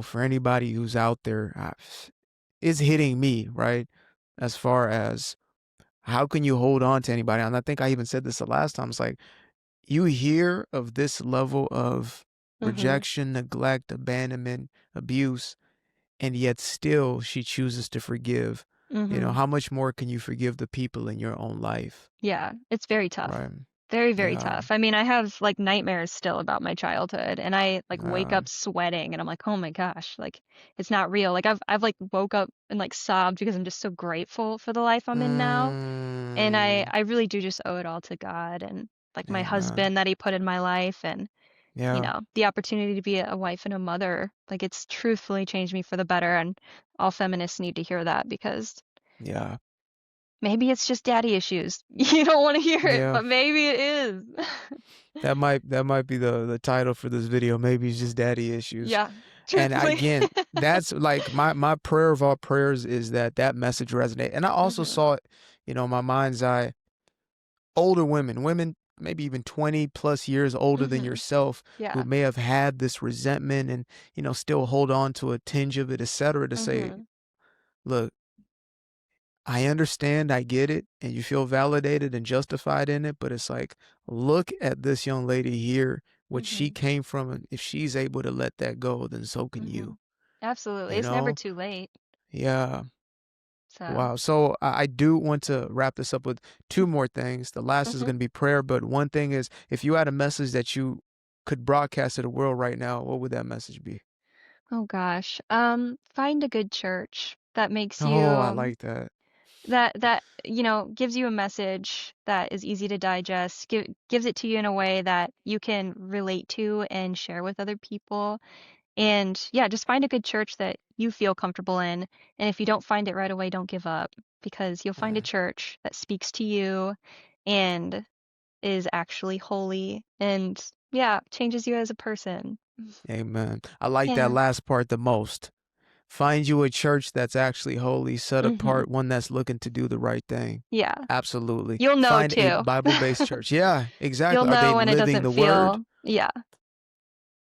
for anybody who's out there, it's hitting me, right? As far as how can you hold on to anybody? And I think I even said this the last time. It's like you hear of this level of Mm-hmm. rejection, neglect, abandonment, abuse, and yet still she chooses to forgive. Mm-hmm. How much more can you forgive the people in your own life? Yeah, it's very tough. Right. Very, very Yeah. tough. I mean, I have like nightmares still about my childhood, and I like wake Yeah. up sweating and I'm like, "Oh my gosh, like it's not real." Like I've like woke up and like sobbed because I'm just so grateful for the life I'm in now. And I Mm, I really do just owe it all to God and like my amen. husband that he put in my life, and Yeah. the opportunity to be a wife and a mother. Like it's truthfully changed me for the better, and all feminists need to hear that because Yeah. maybe it's just daddy issues. You don't want to hear it, Yeah. but maybe it is. That might be the title for this video. Maybe it's just daddy issues. Yeah, And truthfully. again, that's like my prayer of all prayers is that message resonate. And I also Mhm. saw it, my mind's eye, older women maybe even 20 plus years older than Mhm. yourself who Yeah. may have had this resentment and still hold on to a tinge of it, etc., to say, Mhm. look, I understand, I get it, and you feel validated and justified in it, but it's like, look at this young lady here, what she Mhm. came from, and if she's able to let that go, then so can you. Mhm. Absolutely. You It's never know? too late. Yeah. So, Wow. So I do want to wrap this up with two more things. The last is mhm. going to be prayer, but one thing is, if you had a message that you could broadcast to the world right now, what would that message be? Oh gosh. Find a good church that makes Oh, I you like that. gives you a message that is easy to digest, gives it to you in a way that you can relate to and share with other people. And yeah, just find a good church that you feel comfortable in. And if you don't find it right away, don't give up because you'll find a Mm, church that speaks to you and is actually holy and yeah, changes you as a person. amen. I like that Yeah. last part the most. Find you a church that's actually holy, set Hmm. apart, one that's looking to do the right thing. Yeah. Absolutely. You'll know Find a too. Bible-based church. Yeah, You'll exactly. Are they know when it living doesn't the word? feel, yeah.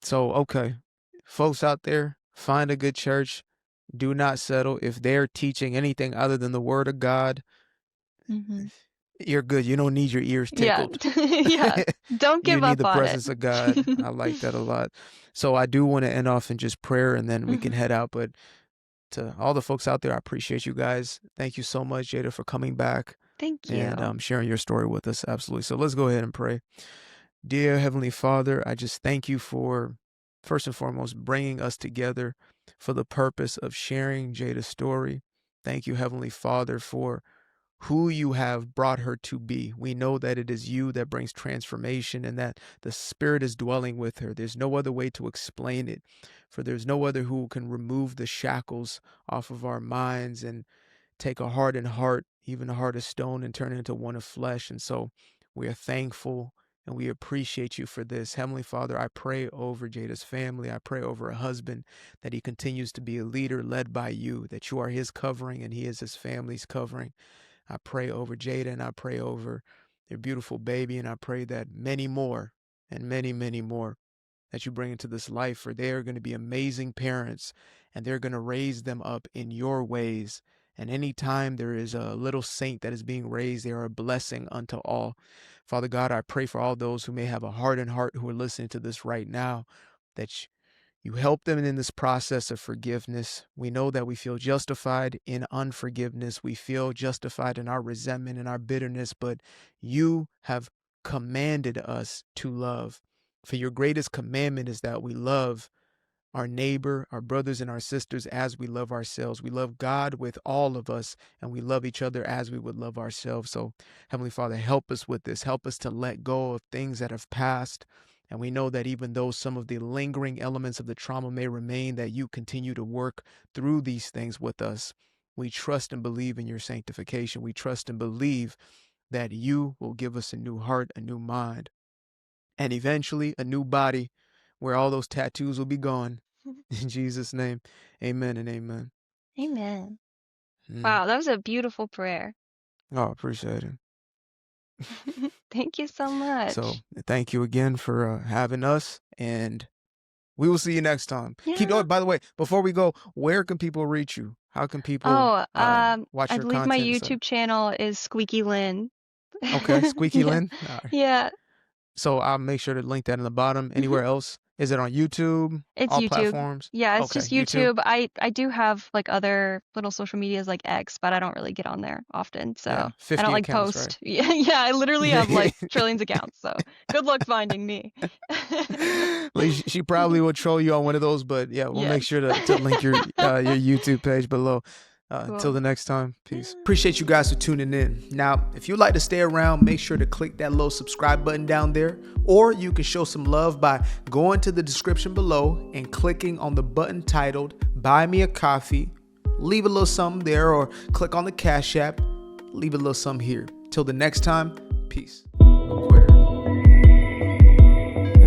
So, okay. Folks out there, find a good church. Do not settle. If they're teaching anything other than the word of God, Hmm. you're good. You don't need your ears Yeah. tickled. Yeah. Don't You give need up the on it. presence of God. I like that a lot. So I do want to end off in just prayer and then we can Hmm. head out. But to all the folks out there, I appreciate you guys. Thank you so much, Jada, for coming back Thank and you. sharing your story with us. Absolutely. So let's go ahead and pray. Dear Heavenly Father, I just thank you for, first and foremost, bringing us together for the purpose of sharing Jada's story. Thank you, Heavenly Father, for who you have brought her to be. We know that it is you that brings transformation and that the Spirit is dwelling with her. There's no other way to explain it, for there's no other who can remove the shackles off of our minds and take a hardened heart, even a heart of stone, and turn it into one of flesh. And so we are thankful and we appreciate you for this. Heavenly Father, I pray over Jayda's family. I pray over her husband that he continues to be a leader led by you, that you are his covering and he is his family's covering. I pray over Jayda and I pray over their beautiful baby. And I pray that many more and many, many more that you bring into this life, for they are going to be amazing parents and they're going to raise them up in your ways. And anytime there is a little saint that is being raised, they are a blessing unto all. Father God, I pray for all those who may have a hardened heart who are listening to this right now, that you help them in this process of forgiveness. We know that we feel justified in unforgiveness. We feel justified in our resentment and our bitterness, but you have commanded us to love. For your greatest commandment is that we love our neighbor, our brothers and our sisters as we love ourselves. We love God with all of us, and we love each other as we would love ourselves. So, Heavenly Father, help us with this. Help us to let go of things that have passed. And we know that even though some of the lingering elements of the trauma may remain, that you continue to work through these things with us. We trust and believe in your sanctification. We trust and believe that you will give us a new heart, a new mind, and eventually a new body where all those tattoos will be gone. In Jesus' name, amen and amen. Amen. Mm. Wow, that was a beautiful prayer. Oh, appreciate it. Thank you so So much. thank you again for having us, and we will see you next time. Keep. Oh, Yeah. by the way, before we go, where can people reach you? How can people Oh, watch I your believe my content and stuff? YouTube channel is Squeaky Lynn. Okay, Squeaky Yeah. Lynn. All right. Yeah. So I'll make sure to link that in the bottom. Mhm. Anywhere else? Is it on YouTube? It's All YouTube. platforms? Yeah, it's Okay, just YouTube. YouTube. I do have like other little social medias like X, but I don't really get on there often, Yeah, so I don't 50 like accounts, right? post. Yeah, yeah, I literally have Yeah. like trillions of accounts, so good luck finding me. Like she probably will troll you on one of those, but yeah, we'll make Yes. sure to link your YouTube page below. Until Cool. the next time, Yeah. peace. Appreciate you guys for tuning in. Now, if you'd like to stay around, make sure to click that little subscribe button down there, or you can show some love by going to the description below and clicking on the button titled Buy Me a Coffee. Leave a little something there, or click on the Cash App. Leave a little something here. Till the next time, peace.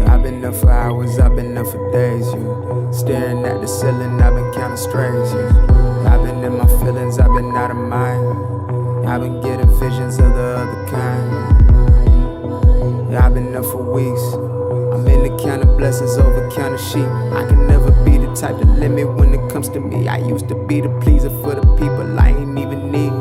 I've been up for hours, I've been up for days, yeah. Staring at the ceiling, I've been counting strays, yeah. I've been in my feelings, I've been out of mind. I've been getting visions of the other kind. Yeah, I've been up for weeks. I'm in the count of blessings over count of sheep. I can never be the type to limit when it comes to me. I used to be the pleaser for the people I ain't even need.